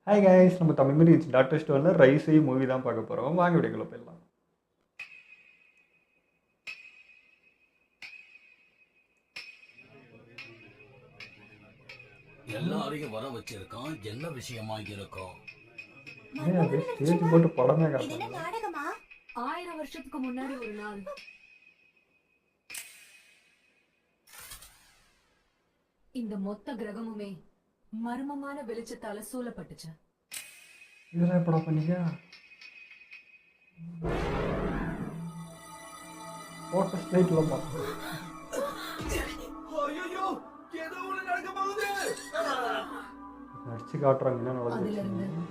Hi guys, நம்ம தமிழ் மீறி doctor ஸ்டோரில் ரைஸை மூவி தான் பார்க்க போகிறோம். வாங்க வீடியோக்குள்ள போயிடலாம். எல்லாரையும் வர வச்சிருக்கான். என்ன விஷயமா இருக்கும்? ஸ்டேஜ் போட்டு படமே இது காட்டுறாங்க. என்ன நாடகமா? 1000 வருஷத்துக்கு முன்னாடி ஒரு நாள் இந்த மொத்த கிரகமுமே மர்மமான வெளிச்சத்தால சூழப்பட்டுச்சு. இதெல்லாம் எப்படா பண்ணீங்க? ஃபோக்கஸ் லைட்ல பார்த்தோம். ஐயோ, ஏதோ ஒண்ணு நடக்க போகுது. நடிச்சு காட்டுறாங்க என்ன அதுல இருந்து நடந்துச்சு.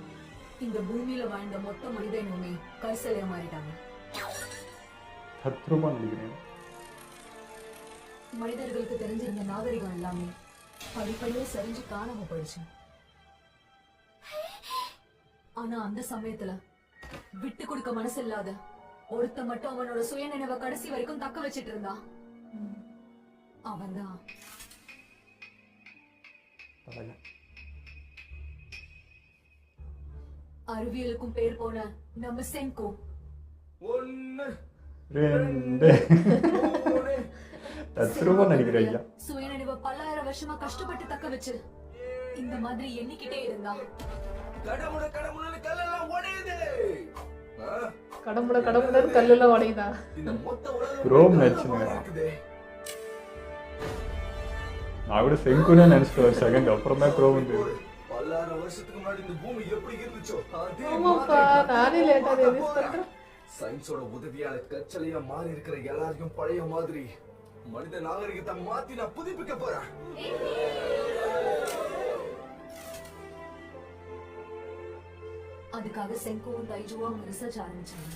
இந்த பூமியில வாழ்ந்த மொத்த மனித இனமே கரிசலையா மாறிட்டாங்க. சத்ருமா நடிக்கிறேன். மனிதர்களுக்கு தெரிஞ்சிருந்த நாகரிகம் எல்லாமே படிப்படியே சரிஞ்சு காணாம போயிடுச்சு. ஆனா அந்த சமயத்துல விட்டு கொடுக்க மனசு இல்லாத ஒருத்த மட்டும் அவனோட சுயநினைவை கடைசி வரைக்கும் தக்க வச்சிட்டு இருந்தான். அவன்தான் அறிவியலுக்கும் பேர் போன நம்ம செங்கோ. ஒன்னு, ரெண்டு சத்ருமா நடிக்கிறேன் ஐயா. சுயநினைவை பல்லாயிரம் வருஷமா கஷ்டப்பட்டு தக்க வச்சு இந்த மாதிரி எண்ணிக்கிட்டே இருந்தான். கடமுட கடமுடன்னு கல்லெல்லாம் உடையுது. கடமுட கல்லெல்லாம் உடையுதா? இந்த மொத்த உலகம் குரோம் நச்சுங்க. இருக்குது. நான் கூட செங்குன்னு நினைச்சிட்டு ஒரு செகண்ட் அப்புறம் தான் குரோம் வந்து. பல்லாயிரம் வருஷத்துக்கு முன்னாடி இந்த பூமி எப்படி இருந்துச்சோ அதே ஆமாப்பா, நானே லேட்டா ரிலீஸ் பண்றேன். சயின்ஸோட உதவியால கச்சலையா மாறி இருக்கிற எல்லாரையும் பழைய மாதிரி மனித நாகரிகத்தை மாத்தி நான் புதுப்பிக்க போறேன். அதுக்காக செங்கோவும் தைஜுவும் ரிசர்ச் ஆரம்பிச்சாங்க.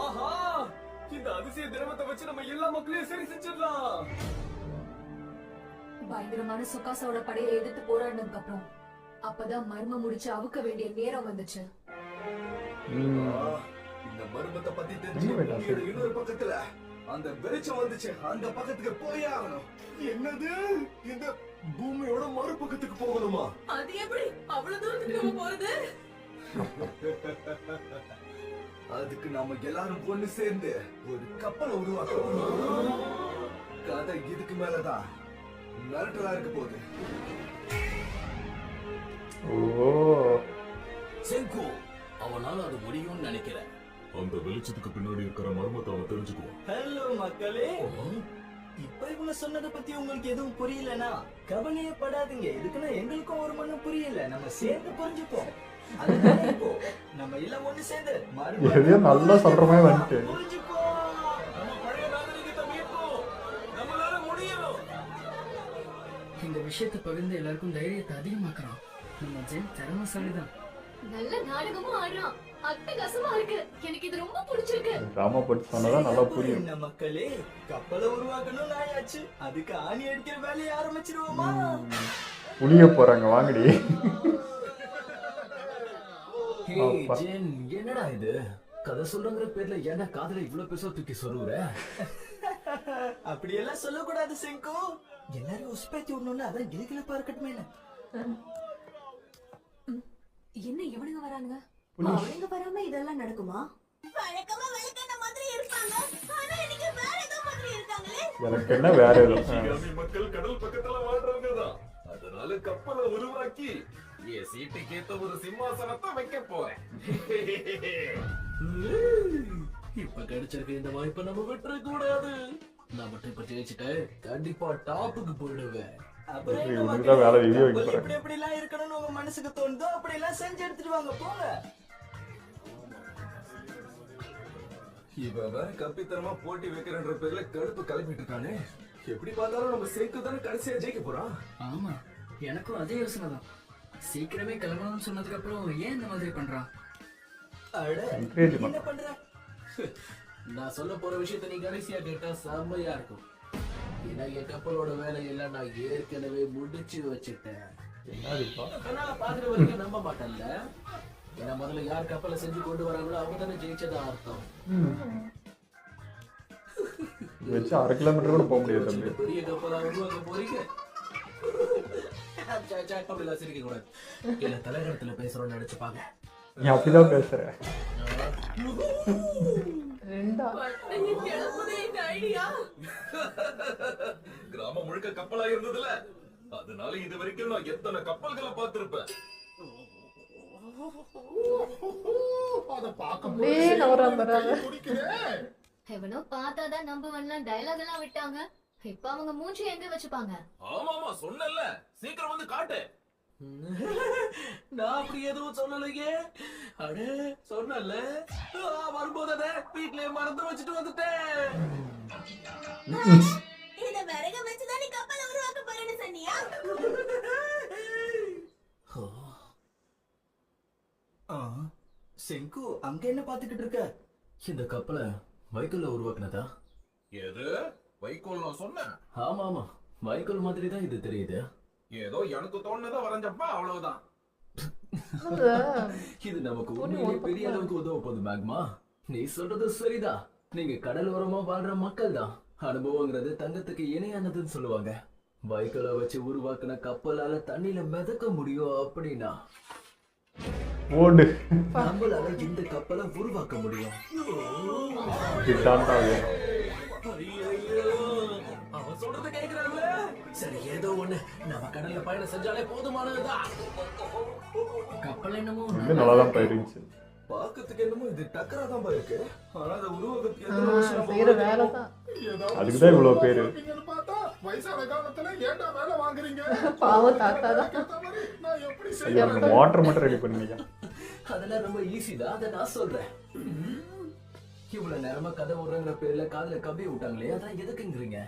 ஆஹா, இந்த அதிசய திரவத்தை வச்சு நம்ம எல்லா மக்களையும் சரி செஞ்சிடலாம். பயங்கரமான சுகாசோட படையை எதிர்த்து போராடினதுக்கு அப்புறம் அப்பதான் மர்மம் முடிச்சு அவுக்க வேண்டிய நேரம் வந்துச்சு. இந்த மர்மத்தை பத்தி தெரிஞ்சு இன்னொரு பக்கத்துல அந்த வெளிச்சம் வந்துச்சு. அந்த பக்கத்துக்கு போயே ஆகணும். என்னது, இந்த பூமியோட மறுபக்கத்துக்கு போகணுமா? அது எப்படி அவ்வளவு தூரத்துக்கு நம்ம போறது? அதுக்கு நாம எல்லாரும் ஒண்ணு சேர்ந்து ஒரு கப்பலை உருவாக்கணும். கதை இதுக்கு மேலதான் மிரட்டலா இருக்க போகுது. ஓ, செங்கோ, அவனால அது முடியும்னு நினைக்கிறேன். அந்த வெளிச்சத்துக்கு பின்னாடி இருக்கிற மர்மத்தை அவன் தெரிஞ்சுக்குவான். ஹலோ மக்களே, இப்ப இவங்க சொன்னதை பத்தி உங்களுக்கு எதுவும் புரியலனா கவலையே படாதீங்க. இதுக்குன்னா எங்களுக்கும் ஒரு மண்ணும் புரியல, நம்ம சேர்ந்து புரிஞ்சுப்போம். அதனால இப்போ நம்ம எல்லாம் ஒண்ணு சேர்ந்து எதையோ நல்லா சொல்ற மாதிரி வந்துட்டு. புரிஞ்சுப்போம். நம்ம பழைய நாகரிகத்தை மீட்போம். நம்மளால முடியும். இந்த விஷயத்தை பகிர்ந்து எல்லாருக்கும் தைரியத்தை அதிகமாக்குறான். நம்ம ஜென் திறமைசாலிதான். நல்ல நாடகமும் ஆடுறான். அட்டகாசமா இருக்கு. எனக்கு இது ரொம்ப பிடிச்சிருக்கு. டிராமா போட்டு சொன்னதான் நல்லா புரியும். என்ன மக்களே, கப்பலை உருவாக்கணும்னு ஆயாச்சு. அதுக்கு ஆணி அடிக்கிற வேலையை ஆரம்பிச்சிருவோமா? புளிய போறாங்க, வாங்கடி. ஹே ஜென், என்னடா இது? கதை சொல்றங்கிற பேர்ல ஏன்டா காதல இவ்வளவு பெருசா தூக்கி சொல்லுற? அப்படியெல்லாம் சொல்லக்கூடாது செங்கோ. எல்லாரும் உஸ்பேத்தி விடணும்னு அதான் கிளிகிளப்பா இருக்கட்டுமே. என்ன இவனுங்க வரானுங்க? அவங்க வராம இதெல்லாம் நடக்குமா? வழக்கமா வழக்கன மாதிரி இருப்பாங்க. ஆனா இன்னைக்கு வேற ஏதோ மாதிரி இருக்காங்களே. எனக்கு என்ன வேற ஏதோ. சிகாமி மக்கள் கடல் பக்கத்துல வாழ்றவங்கதான். அதனால கப்பலை உருவாக்கி என் சீட்டுக்கு ஏத்த ஒரு சிம்மாசனத்தை வைக்க போறேன். இப்ப கிடைச்சிருக்க இந்த வாய்ப்பை நம்ம விட்டுற கூடாது. நான் மட்டும் இப்ப ஜெயிச்சுட்டேன், கண்டிப்பா டாப்புக்கு போயிடுவேன். அப்புறம் என்ன இவனுக்கு மக்களே, தான் வேலை video வைக்க கப்பல் போறாங்க. எப்படி எப்படிலாம் இருக்கணும்னு உங்க மனசுக்கு தோணுதோ அப்படியெல்லாம் செஞ்சு எடுத்துட்டு வாங்க, போங்க. இவன் வேற கப்பித்தனமா போட்டி வைக்கிறன்ற பேர்ல கடுப்பு கிளப்பிட்டு இருக்கானே. எப்படி பார்த்தாலும் நம்ம சேர்க்கு தானே கடைசியா ஜெயிக்க போறான். ஆமா, எனக்கும் அதே யோசனை தான். சீக்கிரமே கிளம்பணும்னு சொன்னதுக்கு அப்புறம் ஏன் இந்த மாதிரி பண்றான்? அட, Encourage என்ன பண்ற? நான் சொல்ல போற விஷயத்த நீ கடைசியா கேட்டா செம்மையா இருக்கும். ஏன்னா என் கப்பலோட வேலையெல்லாம் நான் ஏற்கனவே முடிச்சு வச்சுட்டேன். என்னதுப்பா? கண்ணால பாக்குற வரைக்கும் நம்ப மாட்டேன்ல. ஏன்னா முதல்ல யார் கப்பலை செஞ்சு கொண்டு வராங்களோ அவங்க தானே ஜெயிச்சதா அர்த்தம். வச்சு 1/2 கிலோமீட்டர் கூட போக முடியாது தம்பி. பெரிய கப்பலா உருவாக்க போறீங்க. அப்படிலாம் சிரிக்க கூடாது. இல்ல தலைகணத்துல பேசுறோம்னு நினைச்சுப்பாங்க. நீ அப்படிதான் பேசுற. ரெண்டா கிராமம் முழுக்க கப்பலா இருந்ததுல, அதனால இது வரைக்கும் நான் எத்தனை கப்பல்களை பார்த்திருப்பேன். அப்படியே நவராம வராங்க. எவனோ பார்த்தாதான் நம்புவன்லாம் டயலாக் எல்லாம் விட்டாங்க. இப்ப அவங்க மூஞ்சி எங்க வச்சுப்பாங்க? ஆமாமா சொன்னேன்ல, சீக்கிரம் வந்து காட்டு. நான் அப்படி எதுவும் சொல்லலையே. அடே சொன்னல, வரும்போதே வீட்லயே மறந்து வச்சுட்டு வந்துட்டேன். இத விறக வச்சுதான் நீ கப்பலை உருவாக்க போறேன்னு சொன்னியா? செங்கு அங்க என்ன பாத்துக்கிட்டு இருக்க? இந்த கப்பலை வைக்கோல்ல உருவாக்குனதா? எது வைக்கோல் நான் சொன்னேன்? ஆமா ஆமா, வைக்கோல் மாதிரி தான் இது தெரியுது. ஏதோ எனக்கு தோணுனதை வரைஞ்சப்பா, அவ்வளவுதான். இது நமக்கு உண்மையிலே பெரிய அளவுக்கு உதவ போகுது மேக்மா. நீ சொல்றது சரிதான். நீங்க கடல் ஓரமா வாழ்ற மக்கள் தான். அனுபவங்கிறது தங்கத்துக்கு இணையானதுன்னு சொல்லுவாங்க. வைக்கோலை வச்சு உருவாக்குன கப்பலால தண்ணியில மிதக்க முடியும் அப்படின்னா ஓடு. நம்மளால இந்த கப்பலை உருவாக்க முடியும். இதுதான்டா வேணும். ஐயையோ, அவன் சொல்றது கேக்குறாங்களே. சரி, ஏதோ ஒண்ணு, நம்ம கடல்ல பயணம் செஞ்சாலே போதுமானதுதான். கப்பல் என்னமோ இது நல்லாதான் போயிருந்துச்சு. பாக்கிறதுக்கு என்னமோ இது டக்கரா தான் இருக்கு. ஆனா அதை உருவாக்கத்துக்கு எத்தனை வருஷம் செய்யற வேலை தான். அதுக்குதான் இவ்வளவு பேரு. பார்த்தா வயசான காலத்துல ஏன்டா வேலை வாங்குறீங்க? பாவம் தாத்தா தான். நான் எப்படி ஐயா, அந்த மோட்டர் மட்டும் ரெடி பண்ணுங்க. அதெல்லாம் ரொம்ப ஈஸி தான், அதை நான் சொல்றேன். இவ்வளவு நேரமா கதை விடுறங்கிற பேர்ல காதுல கம்பி விட்டாங்களே, அதான் எதுக்குங்கிறீங்க?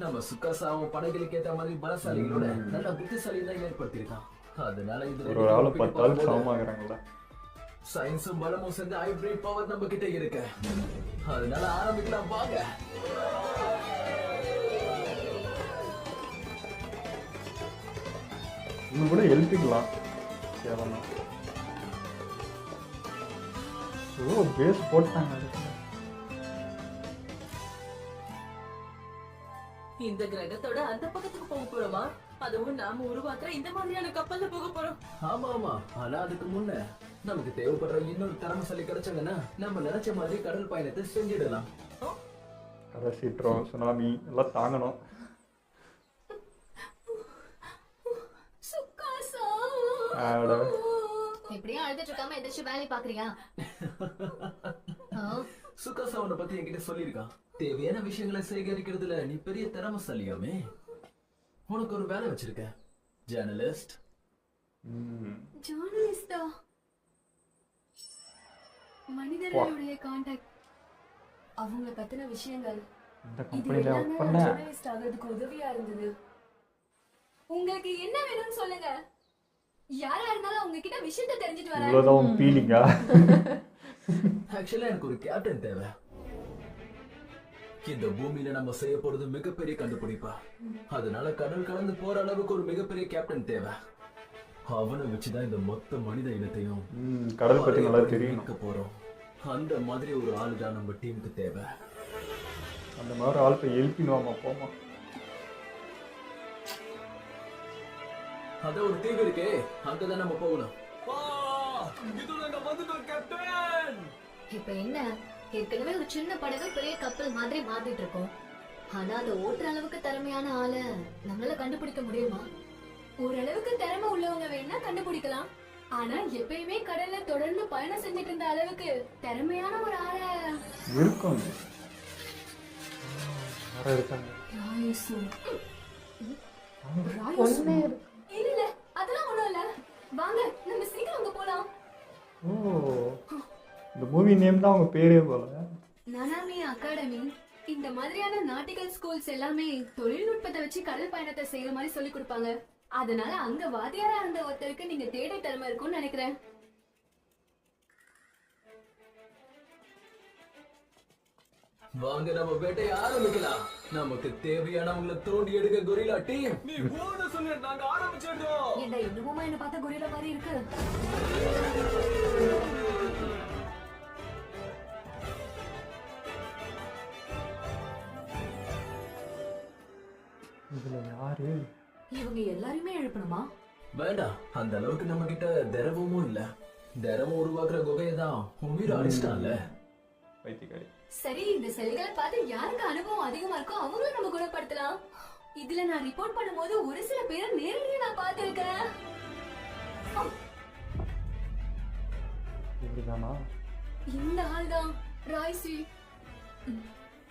நம்ம சுக்காசாவும் படைகளுக்கு ஏத்த மாதிரி பலசாலிகளோட நல்ல புத்திசாலிதான் ஏற்படுத்திருக்கான். அதனால இது ஒரு ஆளு 10 ஆளு சமமாகறாங்கல்ல. சயின்ஸும் பலமும் சேர்ந்து ஹைபிரிட் பவர் நம்ம கிட்ட இருக்கு. அதனால ஆரம்பிக்கலாம் வாங்க. இன்னும் கூட எழுப்பிக்கலாம். கேவலம். ஓ, பேஸ் போட்டாங்க. இந்த கிரகத்தோட அந்த பக்கத்துக்கு போக போறோமா? அதுவும் நாம உருவாக்குற இந்த மாதிரியான கப்பல்ல போக போறோம். ஆமா ஆமா, ஆனா அதுக்கு முன்ன நமக்கு தேவைப்படுற இன்னொரு திறமைசாலி கிடைச்சாங்கன்னா நம்ம நினைச்ச மாதிரி கடல் பயணத்தை செஞ்சிடலாம். கடை சீற்றம், சுனாமி எல்லாம் தாங்கணும். எப்படியும் அழுதுட்டு இருக்காம எதாச்சும் வேலை பாக்குறியா? சுகாசாவனை பத்தி என்கிட்ட சொல்லியிருக்கான். தேவையான விஷயங்களை சேகரிக்கிறதுல நீ பெரிய திறமைசாலியாமே. உனக்கு ஒரு வேலை வச்சிருக்க, ஜேர்னலிஸ்ட். ஜர்னலிஸ்டா? மனிதர்களுடைய கான்டாக்ட், அவங்க பத்தின விஷயங்கள், இந்த இது கம்பெனில ஒர்க் எல்லாமே பண்ண ஜர்னலிஸ்ட் ஆகிறதுக்கு உதவியா இருந்தது. உங்களுக்கு என்ன வேணும்னு சொல்லுங்க. யாரா இருந்தாலும் உங்ககிட்ட விஷயத்தை தெரிஞ்சுட்டு வரேன். இவ்வளவுதான் ஃபீலிங்கா? ஆக்சுவலா எனக்கு ஒரு கேப்டன் தேவை. இந்த பூமியில நம்ம செய்ய போறது மிகப்பெரிய கண்டுபிடிப்பா. அதனால கடல் கலந்து போற அளவுக்கு ஒரு மிகப்பெரிய கேப்டன் தேவை. அவனை வச்சுதான் இந்த மொத்த மனித இனத்தையும் கடல் பத்தி நல்லா தெரியும் போறோம். அந்த மாதிரி ஒரு ஆளு தான் நம்ம டீமுக்கு தேவை. அந்த மாதிரி ஆள் போய் எழுப்பிடுவாமா போமா. அத ஒரு தீவு இருக்கே, அங்கதான் நம்ம போகணும். இப்ப என்ன, ஏற்கனவே ஒரு சின்ன படகு பெரிய கப்பல் மாதிரி மாத்திட்டு இருக்கோம். ஆனா அதை ஓட்டுற அளவுக்கு திறமையான ஆளை நம்மளால கண்டுபிடிக்க முடியுமா? ஓரளவுக்கு திறமை உள்ளவங்க வேணா கண்டுபிடிக்கலாம். ஆனா எப்பயுமே கடல்ல தொடர்ந்து பயணம் செஞ்சுட்டு இருந்த அளவுக்கு திறமையான ஒரு ஆளை இருக்கும். யாரா இருக்காங்க? ஒண்ணே இருக்கு. இல்ல, அதெல்லாம் ஒண்ணும் இல்ல. வாங்க நம்ம சீக்கிரம் அங்க போலாம். ஓ, இந்த மூவி நேம் தான் அவங்க பேரே போல. நனாமி அகாடமி இந்த மாதிரியான நாட்டிக்கல் ஸ்கூல்ஸ் எல்லாமே தொழில்நுட்பத்தை வச்சு கடல் பயணத்தை செய்யற மாதிரி சொல்லி கொடுப்பாங்க. அதனால அங்க வாத்தியாரா இருந்த ஒருத்தருக்கு நீங்க தேட திறமை இருக்கும்னு நினைக்கிறேன். வாங்க நம்ம வேட்டையை ஆரம்பிக்கலாம். நமக்கு தேவையானவங்களை தோண்டி எடுக்க கொரில்லா டீம். நீ ஓட சொல்லு, நாங்க ஆரம்பிச்சிடுறோம். ஏண்டா இன்னுமா என்ன பார்த்தா கொரில்லா மாதிரி இருக்கு? அவங்க எல்லாரையுமே எழுப்பணுமா? வேண்டாம், அந்த அளவுக்கு நம்ம கிட்ட திரவமும் இல்ல. திரவம் உருவாக்குற குகையை தான் உயிர் அடிச்சிட்டான்ல. பைத்தியக்காரி. சரி, இந்த செல்களை பார்த்து யாருக்கு அனுபவம் அதிகமா இருக்கோ அவங்களும் நம்ம குணப்படுத்தலாம். இதுல நான் ரிப்போர்ட் பண்ணும்போது ஒரு சில பேரை நேரடியா நான் பார்த்திருக்கேன். இப்படிதானா? இந்த ஆள் தான் ராய்சி.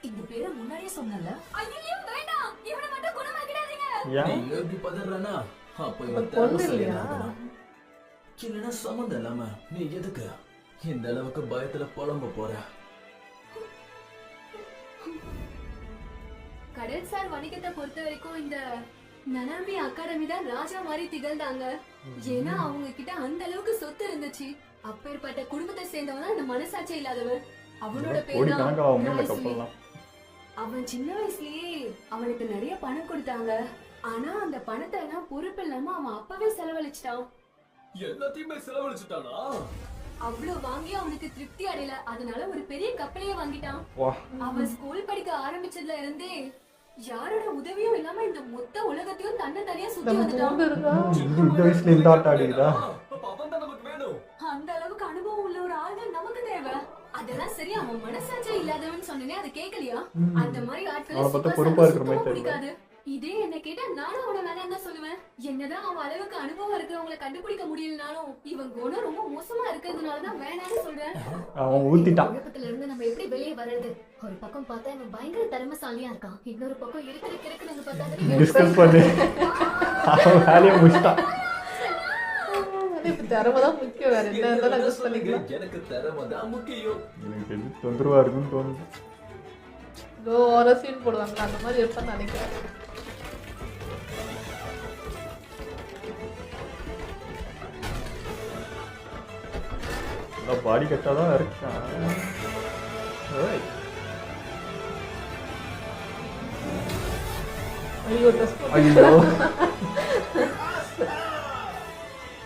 இந்த பேரை முன்னாடியே சொன்னல. ஐயோ வேண்டாம், இவனை மட்டும் குணமாக்கிடாதீங்க. ஏன்? நீங்க எப்படி பதறனா? அப்ப இவன் பொண்ணு திறமை இல்லையா? சரியானதுதான். இல்லைன்னா சம்மந்தம் இல்லாம நீ எதுக்கு இந்த அளவுக்கு பயத்துல புலம்ப போற? கடல்சார் வணிகத்தை பொறுத்த வரைக்கும் இந்த நனாமி அகாடமி தான் ராஜா மாதிரி திகழ்ந்தாங்க. ஏன்னா அவங்க கிட்ட அந்த அளவுக்கு சொத்து இருந்துச்சு. அப்பேற்பட்ட குடும்பத்தை சேர்ந்தவன் இந்த மனசாட்சி இல்லாதவன். அவனோட பேர் தான் கோடிக்கணக்காக இந்த ராய்ஸ்வி. கப்பல்லாம். அவன் சின்ன வயசுலயே அவனுக்கு நிறைய பணம் கொடுத்தாங்க. ஆனா அந்த பணத்தை எல்லாம் பொறுப்பு இல்லாம அவன் அப்பவே செலவழிச்சிட்டான். எல்லாத்தையுமே செலவழிச்சுட்டானா? அவ்வளவு வாங்கி அவனுக்கு திருப்தி அடையல. அதனால ஒரு பெரிய கப்பலையே வாங்கிட்டான். வா. அவன் ஸ்கூல் படிக்க ஆரம்பிச்சதுல இருந்தே யாரோட உதவியும் இல்லாம இந்த மொத்த உலகத்தையும் தன்னை தனியா சுத்தி நம்ம வந்துட்டான். பொண்ணு இருக்கா? இந்த வயசுல இந்த ஆட்டம் ஆடிக்குதா? அப்ப அவன் தான் நமக்கு வேணும். அந்த அளவுக்கு அனுபவம் உள்ள ஒரு ஆள் தான் நமக்கு தேவை. அதெல்லாம் சரி, அவன் மனசாட்சியே இல்லாதவன் சொன்னனே, அது கேட்கலையா? அந்த மாதிரி ஆட்களை அவனை பார்த்தா சுத்தமா பொறுப்பா இருக்கிற மாதிரி சுத்தமா தெரியல. பிடிக்காது. இதே என்ன கேட்டா நானும் அவனை வேணாம் தான் சொல்லுவேன். என்னதான் அவன் அளவுக்கு அனுபவம் இருக்கிறவங்களை கண்டுபிடிக்க முடியலனாலும் இவன் குணம் ரொம்ப மோசமா இருக்கிறதுனாலதான் வேணாம்னு சொல்றேன். அவன் ஊத்திட்டான். குழப்பத்துல இருந்து நம்ம எப்படி வெளியே வர்றது? ஒரு பக்கம் பார்த்தா இவன் பயங்கர திறமைசாலியா இருக்கான், இன்னொரு பக்கம் இருக்கிறது பார்த்தா டிஸ்கஸ் பண்ணு. அவன் வேலையை முடிச்சிட்டான். இப்ப திறமைதான் முக்கியம், வேற என்ன இருந்தாலும் அட்ஜஸ்ட் சொல்லுங்க, பண்ணிக்கலாம். எனக்கு திறமை தான் முக்கியம். எனக்கு எது தொந்தரவா இருக்குன்னு தோணுது. இதோ ஒரு சீன் போடுவாங்களா அந்த மாதிரி இருப்பான்னு நினைக்கிறேன். பாடி கட்டாதான் இருக்கான். ஓய். ஐயோ ட்ரெஸ் ஐயோ.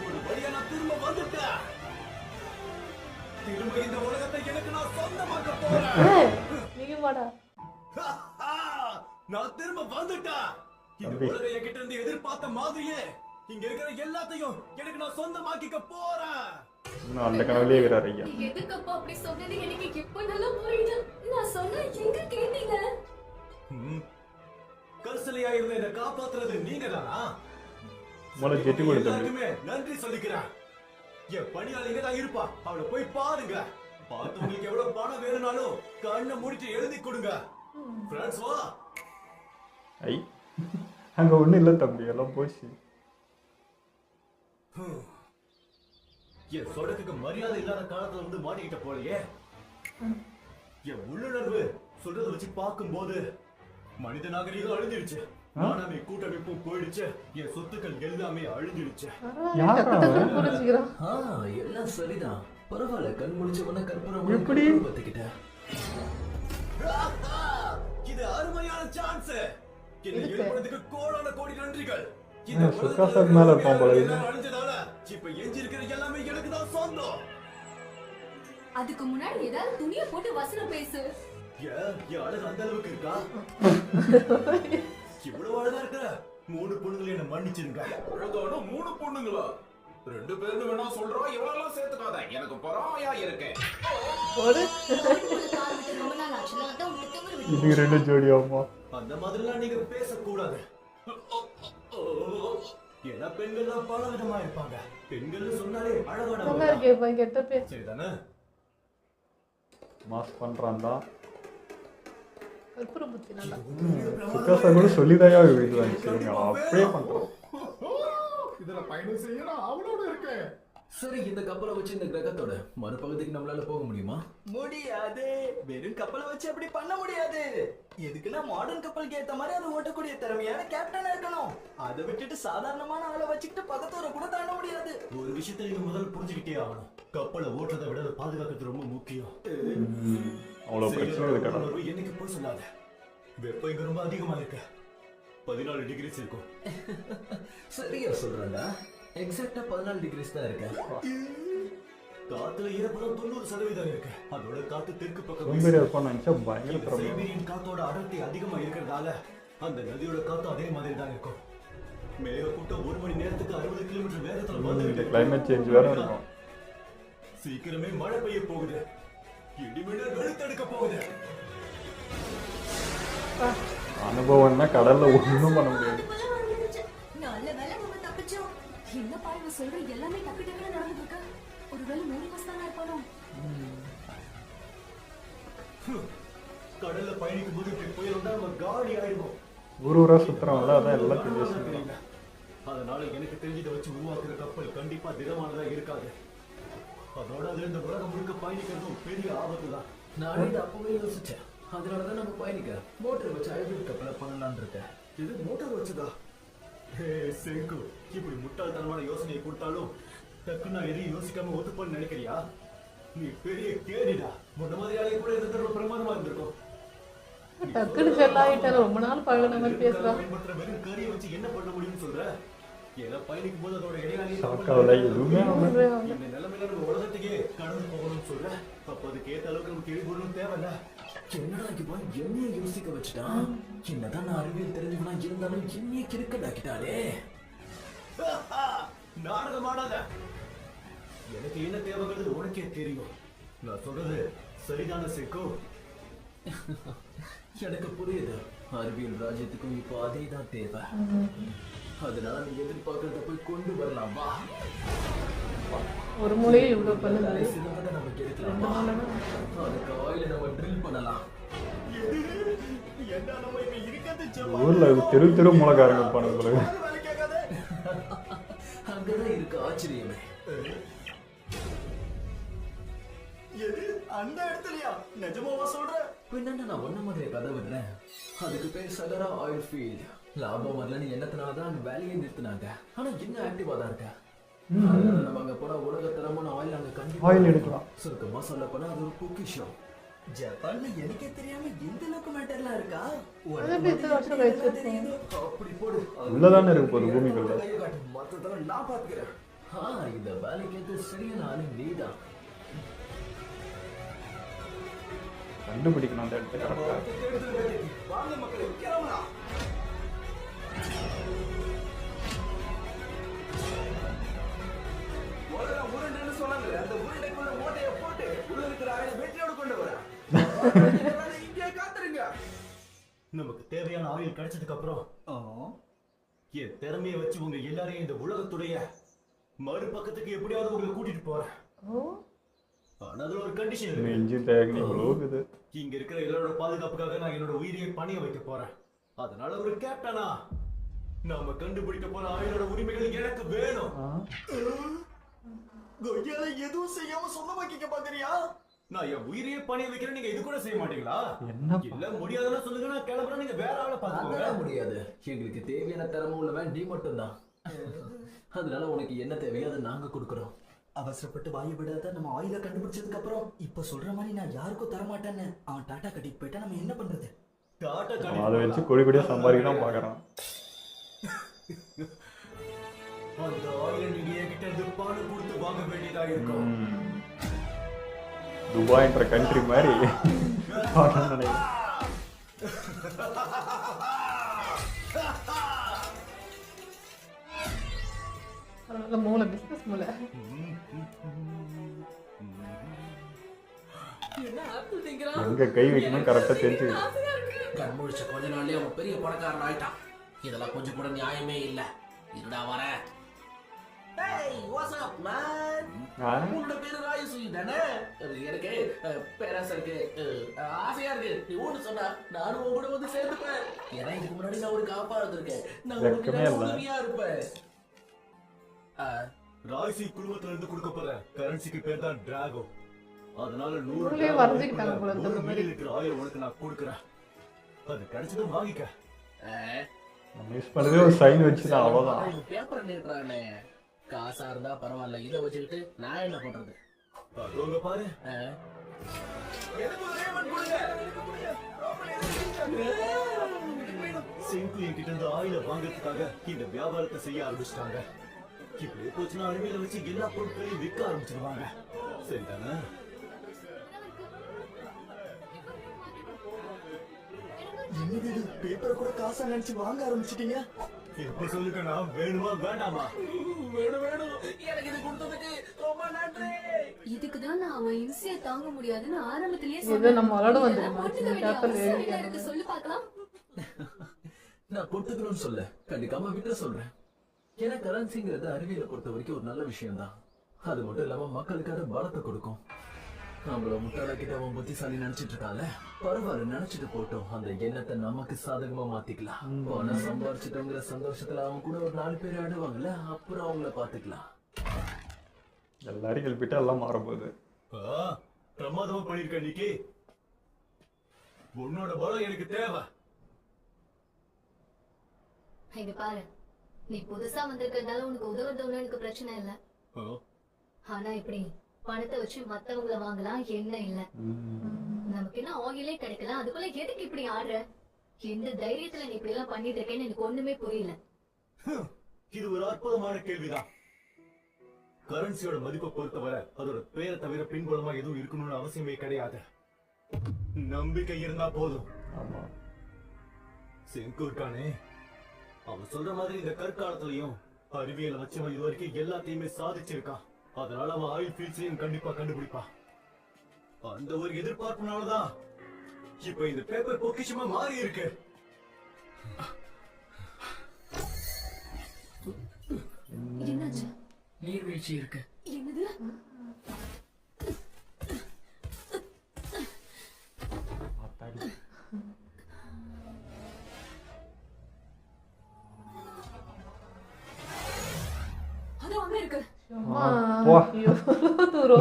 ஒரு வழியா நான் திரும்ப வந்துட்டேன். திரும்ப இந்த உலகத்தை எனக்கு நான் சொந்தமாக்க போறேன். நீங்க வாடா. நான் திரும்ப வந்துட்டேன். இந்த தம்பி. உலகம் என்கிட்ட இருந்து எதிர்பார்த்த மாதிரியே இங்க இருக்கிற எல்லாத்தையும் எனக்கு நான் சொந்தமாக்கிக்க போறேன். இன்னும் அந்த கனவுலயே இருக்கிறார் ஐயா. நீ எதுக்கப்பா அப்படி சொன்னது எனக்கு இப்ப நல்லா புரியுது. நான் சொன்ன எங்க கேட்டீங்க? கருசலையா இருந்த என்னை காப்பாத்துறது நீங்க தானா? முதல்ல ஜெட்டி கொடுத்தது. எல்லாருக்குமே நன்றி சொல்லிக்கிறேன். என் பணியாளிங்க தான் இருப்பா, அவளை போய் பாருங்க. பார்த்து உங்களுக்கு எவ்வளவு பணம் வேணும்னாலும் கண்ணை மூடிட்டு எழுதி கொடுங்க. ஃப்ரெண்ட்ஸ் வா. ஐ, அங்க ஒண்ணும் இல்ல தம்பி, எல்லாம் போச்சு. என் சொடக்குக்கு மரியாதை இல்லாத காலத்துல வந்து மாட்டிக்கிட்ட போலயே. என் உள்ளுணர்வு சொல்றத வச்சு பார்க்கும்போது மனித நாகரிகம் அழிஞ்சிருச்சு. நானாமே கூட்டமைப்பும் போயிடுச்சு. என் சொத்துக்கள் எல்லாமே அழிஞ்சிருச்சு. யாரா டக்குன்னு புரிஞ்சுக்கிறான். எல்லாம் சரிதான். பரவாயில்ல, கண் முடிச்சவன கற்பூரம் எப்படி? பத்திக்கிட்டேன். இது அருமையான சான்ஸ். என்னை இருக்கு. எழுப்புறதுக்கு கோடான கோடி நன்றிகள். சுக்காசாக்கு மேல இருப்பான் போல இது. அழிஞ்சதால இப்ப எஞ்சி இருக்கிற எல்லாமே எனக்கு தான் சொந்தம். அதுக்கு முன்னாடி ஏதாவது துணியை போட்டு வசனம் பேசு. என் அழகு அந்த அளவுக்கு இருக்கா? இவ்வளவு அழகா இருக்கிற 3 பொண்ணுங்களை என்ன மன்னிச்சிருங்க. அழகான 3 பொண்ணுங்களா? 2 பேர்னு வேணா சொல்றோம், இவ்வளவு சேர்த்துக்காத, எனக்கு பொறாமையா இருக்கேன். ஒரு கால் விட்டு ரொம்ப நாள் ஆச்சுல, அதான் உங்களுக்கு திமிரு விட்டு இது 2 ஜோடியாமா? அந்த மாதிரிலாம் நீங்க பேசக்கூடாது. ஏன்னா பெண்கள் பல விதமா இருப்பாங்க. பெண்கள் சொன்னாலே நல்லா அழகானவங்க. இருக்கே இப்ப கெட்ட பேர். சரிதானே? மாஸ் பண்றான் தான். கற்பூர புத்தி நல்லா. சுக்காசா கூட சொல்லிதாயா வீடுவாங்க. சரிங்க, அப்படியே பண்றோம். இதுல பயணம் செய்ய நான் அவளோட இருக்கேன். சரி, இந்த கப்பலை வச்சு இந்த கிரகத்தோட மறுபகுதிக்கு நம்மளால போக முடியுமா? முடியாது. வெறும் கப்பலை வச்சு அப்படி பண்ண முடியாது. எதுக்குன்னா மாடர்ன் கப்பலுக்கு ஏத்த மாதிரி அது ஓட்டக்கூடிய திறமையான கேப்டனா இருக்கணும். அதை விட்டுட்டு சாதாரணமான ஆளை வச்சுக்கிட்டு பக்கத்தோட கூட தாண்ட முடியாது. ஒரு விஷயத்தை நீங்க முதல்ல புரிஞ்சுக்கிட்டே ஆகணும். கப்பலை ஓட்டுறதை விட அதை பாதுகாக்கிறது ரொம்ப முக்கியம். அவ்வளவு பிரச்சனை இருக்காடா. என்னைக்கு போய் சொல்லாத. வெப்பம் இங்க ரொம்ப அதிகமா இருக்கு. 14 டிகிரிஸ் இருக்கும். சரியா சொல்றேன்டா. எக்ஸாக்டா 14 டிகிரிஸ் தான் இருக்கு. காத்துல ஈரப்பதம் 90% இருக்கு. அதோட காத்து தெற்கு பக்கம் சோம்பேறி இருப்பான்னு நினைச்சா பயங்கர இந்த பிரபலம். சைபீரியன் காத்தோட அடர்த்தி அதிகமா இருக்கிறதால அந்த நதியோட காத்து அதே மாதிரி தான் இருக்கும். மேக கூட்டம் 1 மணி நேரத்துக்கு 60 கிலோமீட்டர் வேகத்துல இந்த வந்துட்டு கிளைமேட் சேஞ்ச் வேற இருக்கும். சீக்கிரமே மழை பெய்ய போகுது. இடிமின்னல் வெளுத்தெடுக்க போகுது. அனுபவம்னா கடல்ல ஒண்ணும் பண்ண முடியாது. நல்ல வேலை நம்ம தப்பிச்சோம். என்னப்பா இவன் சொல்ற எல்லாமே டக்கு டக்குன்னு நடந்துட்டு இருக்கு. ஒருவேளை மூணு மாசம் தான் இருப்பானோ? கடல்ல பயணிக்கும் போது இப்படி புயல் வந்தா நம்ம காலி ஆயிடுவோம். ஊரா சுத்துறவங்கள அதான் எல்லாம் தெரிஞ்சு. அதனால எனக்கு தெரிஞ்சதை வச்சு உருவாக்குற கப்பல் கண்டிப்பா திடமானதா இருக்காது. அதோட அதுல இந்த உலகம் முழுக்க பயணிக்கிறதும் பெரிய ஆபத்து தான். நானே இதை அப்பவே யோசிச்சேன். அதனாலதான் நம்ம பயணிக்க மோட்டர் வச்சு ஹைபிரிட் கப்பலை பண்ணலான்னு இருக்கேன். இது மோட்டார் வச்சதா? ஹே செங்கு, இப்படி முட்டாள்தனமான யோசனையை கொடுத்தாலும் டக்குன்னு நான் எதையும் யோசிக்காம ஒத்துப்போன்னு நினைக்கிறியா? நீ பெரிய கேடிடா. முன்ன மாதிரி ஆளே கூட இருந்தது பிரமாதமா இருந்திருக்கும். டக்குனு செல்லாயிட்டாலும் ரொம்ப நாள் பழகின மாதிரி பேசுறான். பயன்படுத்துற வெறும் கறியை வச்சு என்ன பண்ண முடியும்னு சொல்ற? ஏதோ பயணிக்கும் போது அதோட சாக்காவில எதுவுமே இந்த நிலைமையில நம்ம உலகத்துக்கே கடந்து போகணும்னு சொல்ற. அப்ப அதுக்கு ஏத்த அளவுக்கு நமக்கு எரிபொருளும் தேவையில்ல. என்னடா இவன் என்னைய யோசிக்க வச்சுட்டான். என்னதான் நான் அறிவியல் தெரிஞ்சவனா இருந்தாலும் என்னைய கிறுக்கண்டாக்கிட்டானே. நாடகமாடாத. எனக்கு என்ன தேவைங்கிறது உனக்கே தெரியும். நான் சொல்றது சரிதான செக்கோ? எனக்கு புரியுது. அறிவியல் ராஜ்யத்துக்கும் இப்போ அதே தான் தேவை. அதனால நீ எதிர்பார்க்கறத போய் கொண்டு வரலாம். வா, ஒரு மூலையை இவ்வளவு பண்ணுது. சிலதை நம்ம கெடுக்கலாம். அதுக்கு ஆயில நம்ம ட்ரில் பண்ணலாம். என்ன நம்ம இப்ப இருக்கிறது ஊர்ல தெரு தெரு மூலக்காரங்க இருப்பானு சொல்லுங்க. அங்கதான் இருக்கு ஆச்சரியமே. எது அந்த இடத்துலயா? நிஜமாவா சொல்ற? பின்னாண்ட நான் ஒன்ன மாதிரி கதை விடுறேன். அதுக்கு பேர் சகரா ஆயில் ஃபீல்ட். லாபம் வரலன்னு எண்ணத்தினாலதான் வேலையை நிறுத்தினாங்க. ஆனா இன்னும் ஆக்டிவா தான் இருக்க. நம்ம அங்க போனா உலகத்தரமான ஆயில் அங்க கண்டிப்பா ஆயில் எடுக்கலாம். சுருக்கமா சொல்ல போனா அது ஒரு பொக்கிஷம். ஜப்பான்ல எனக்கே தெரியாம எந்த அளவுக்கு மேட்டர்லாம் இருக்கா? அது எப்படி இத்தனை வருஷம் கழிச்சிருக்கோம்? அப்படி போடு. உள்ளதானே இருக்கு போது பூமிக்குள்ள. மொத்தத்துல நான் பாத்துக்கிறேன். இந்த வேலைக்கு ஏற்ற சரியான ஆளு நீதான். கண்டுபிடிக்கணும் அந்த இடத்த கரெக்டா. வாங்க மக்களே, கிளம்பலாம். உருண்டைன்னு சொன்னாங்க. அந்த உருண்டைக்குள்ள மூட்டையை போட்டு உள்ள இருக்கிற ஆயில வெற்றியோடு கொண்டு வர. இங்கே காத்துருங்க. நமக்கு தேவையான ஆயில் கிடைச்சதுக்கு அப்புறம் என் திறமையை வச்சு உங்க எல்லாரையும் இந்த உலகத்துடைய மறுபக்கத்துக்கு எப்படியாவது உங்களை கூட்டிட்டு போறேன். ஆனா அதுல ஒரு கண்டிஷன் இருக்கு. இன்ஜின் தயாரிக்கணும் இவ்வளோ இருக்குது. இங்க இருக்கிற எல்லாரோட பாதுகாப்புக்காக நான் என்னோட உயிரையை பணிய வைக்க போறேன். அதனால ஒரு கேப்டனா நாம கண்டுபிடிக்க போற ஆயிலோட உரிமைகள் எனக்கு வேணும். கொய்யால எதுவும் செய்யாம சொந்த வைக்க பாக்குறியா? நான் என் உயிரையே பணிய வைக்கிறேன். நீங்க இது கூட செய்ய மாட்டீங்களா? இல்ல முடியாதுன்னா சொல்லுங்க, நான் கிளம்புறேன். நீங்க வேற ஆளை பாத்துக்கோங்க. முடியாது. எங்களுக்கு தேவையான திறமை உள்ளவன் நீ மட்டும்தான். அதனால உனக்கு என்ன தேவையோ அதை நாங்க கொடுக்குறோம். அவசரப்பட்டு வாயு விடாத. நம்ம ஆயில கண்டுபிடிச்சதுக்கு அப்புறம் இப்ப சொல்ற மாதிரி நான் யாருக்கும் தரமாட்டேன்னு அவன் டாட்டா கட்டிட்டு போயிட்டா நம்ம என்ன பண்றது? டாட்டா அதை வச்சு கொடி கொடியா சம்பாதிக்கலாம் பாக்குறான். அந்த ஆயில நீங்க என்கிட்ட இருந்து பணம் கொடுத்து வாங்க வேண்டியதா இருக்கும். துபாய்ன்ற கண்ட்ரி மாதிரி நினைக்கிறேன். மூளை பிசினஸ் மூளை. எங்க கை வைக்கணும் கரெக்டா தெரிஞ்சு. கண் முழிச்ச கொஞ்ச நாள்லயே அவன் பெரிய பணக்காரன் ஆயிட்டான். இதெல்லாம் கொஞ்சம் கூட நியாயமே இல்ல. இருடா வர. Hey, what's up, man? உன்னோட பேரு ராயசு தானே? எனக்கு பேராசா இருக்கு, ஆசையா இருக்கு. நீ ஒண்ணு சொன்னா நானும் உன் கூட வந்து சேர்ந்துப்பேன். ஏன்னா இதுக்கு முன்னாடி நான் ஒரு காப்பா இருந்திருக்கேன். நான் உனக்கு உதவியா இருப்பேன். ராய்சி குடும்பத்துல இருந்து கொடுக்க போற கரன்சிக்கு பேர் தான் டிராகோ. அதனால 100 வரைஞ்சிட்டாங்க போல அந்த மாதிரி இருக்கிற ஆயில் உனக்கு நான் கொடுக்குறேன். அது கிடைச்சதும் வாங்கிக்க. மிஸ் பண்ணதே ஒரு சைன் வச்சுதான் அவ்வளவுதான். பேப்பர் நீட்டுறானே. காசா இருந்தா பரவாயில்ல, இதை வச்சுக்கிட்டு நான் என்ன பண்றது? அதுங்க பாரு. சிங்கு என்கிட்ட இருந்து ஆயில வாங்கறதுக்காக இந்த வியாபாரத்தை செய்ய ஆரம்பிச்சிட்டாங்க. இப்படி போச்சுன்னா அறிவியல வச்சு எல்லா பொருட்களையும் விற்க ஆரம்பிச்சிருவாங்க. சரிதானே? என்னது பேப்பரை கூட காசா நினைச்சு வாங்க ஆரம்பிச்சிட்டீங்க? இப்ப சொல்லுக்கண்ணா, வேணுமா வேண்டாமா? வேணும் வேணும், எனக்கு இது கொடுத்ததுக்கு ரொம்ப நன்றி. இதுக்குதான் நான் அவன் இன்சிய தாங்க முடியாதுன்னு ஆரம்பத்திலேயே இது நம்ம விளையாட இதெல்லாம் வந்திருக்கோம். ஒத்துக்க வேண்டிய பேப்பர்ல அவசியம் எழுதி இல்லை. எனக்கு சொல்லு பார்க்கலாம். நான் பொறுத்துக்கணும்னு சொல்ல கண்டிக்காம விட்டு சொல்றேன். ஏன்னா கரன்சிங்கிறது அறிவியலை பொறுத்த வரைக்கும் ஒரு நல்ல விஷயம் தான். அது மட்டும் இல்லாம மக்களுக்கு அது பலத்தை கொடுக்கும். நம்மள முட்டாளாக்கிட்ட அவன் புத்திசாலி நினைச்சிட்டு இருக்காங்க. பரவாயில்ல, நினைச்சிட்டு போட்டோம். அந்த எண்ணத்தை நமக்கு சாதகமா மாத்திக்கலாம். பணம் சம்பாரிச்சிட்டோங்கிற சந்தோஷத்துல அவன் கூட ஒரு 4 பேர் ஆடுவாங்கல்ல, அப்புறம் அவங்கள பாத்துக்கலாம். எல்லாரும் எழுப்பிட்டு எல்லாம் மாறப்போகுது. பிரமாதமா பண்ணிருக்க நிக்கி. உன்னோட பலம் எனக்கு தேவை. இங்க பாரு, நீ புதுசா வந்திருக்கிறதால உனக்கு உதவுறதுல எனக்கு பிரச்சனை இல்ல. ஆனா இப்படி பணத்தை வச்சு மத்தவங்கள வாங்கலாம் என்ன இல்ல. நமக்கு என்ன ஆயிலே கிடைக்கல, அதுக்குள்ள எதுக்கு இப்படி ஆடுற? எந்த தைரியத்துல நீ இப்படி எல்லாம் பண்ணிட்டு இருக்கேன்னு எனக்கு ஒண்ணுமே புரியல. இது ஒரு அற்புதமான கேள்விதான். கரன்சியோட மதிப்பை பொறுத்தவரை அதோட பேரை தவிர பின்புலமா எதுவும் இருக்கணும்னு அவசியமே கிடையாது. நம்பிக்கை இருந்தா போதும். ஆமா, செங்கு இருக்கானே, அவன் சொல்ற மாதிரி இந்த கற்காலத்திலையும் அறிவியலை வச்சவன் இது வரைக்கும் எல்லாத்தையுமே சாதிச்சிருக்கான். அதனால அவன் ஆயில் ஃபீல்ட்ஸையும் கண்டிப்பா கண்டுபிடிப்பான். அந்த ஒரு எதிர்பார்ப்புனாலதான் இப்ப இந்த பேப்பர் பொக்கிஷமா மாறி இருக்கு. என்னாச்சு? நீர்வீழ்ச்சி இருக்கு. என்னது? அது அங்க இருக்கு.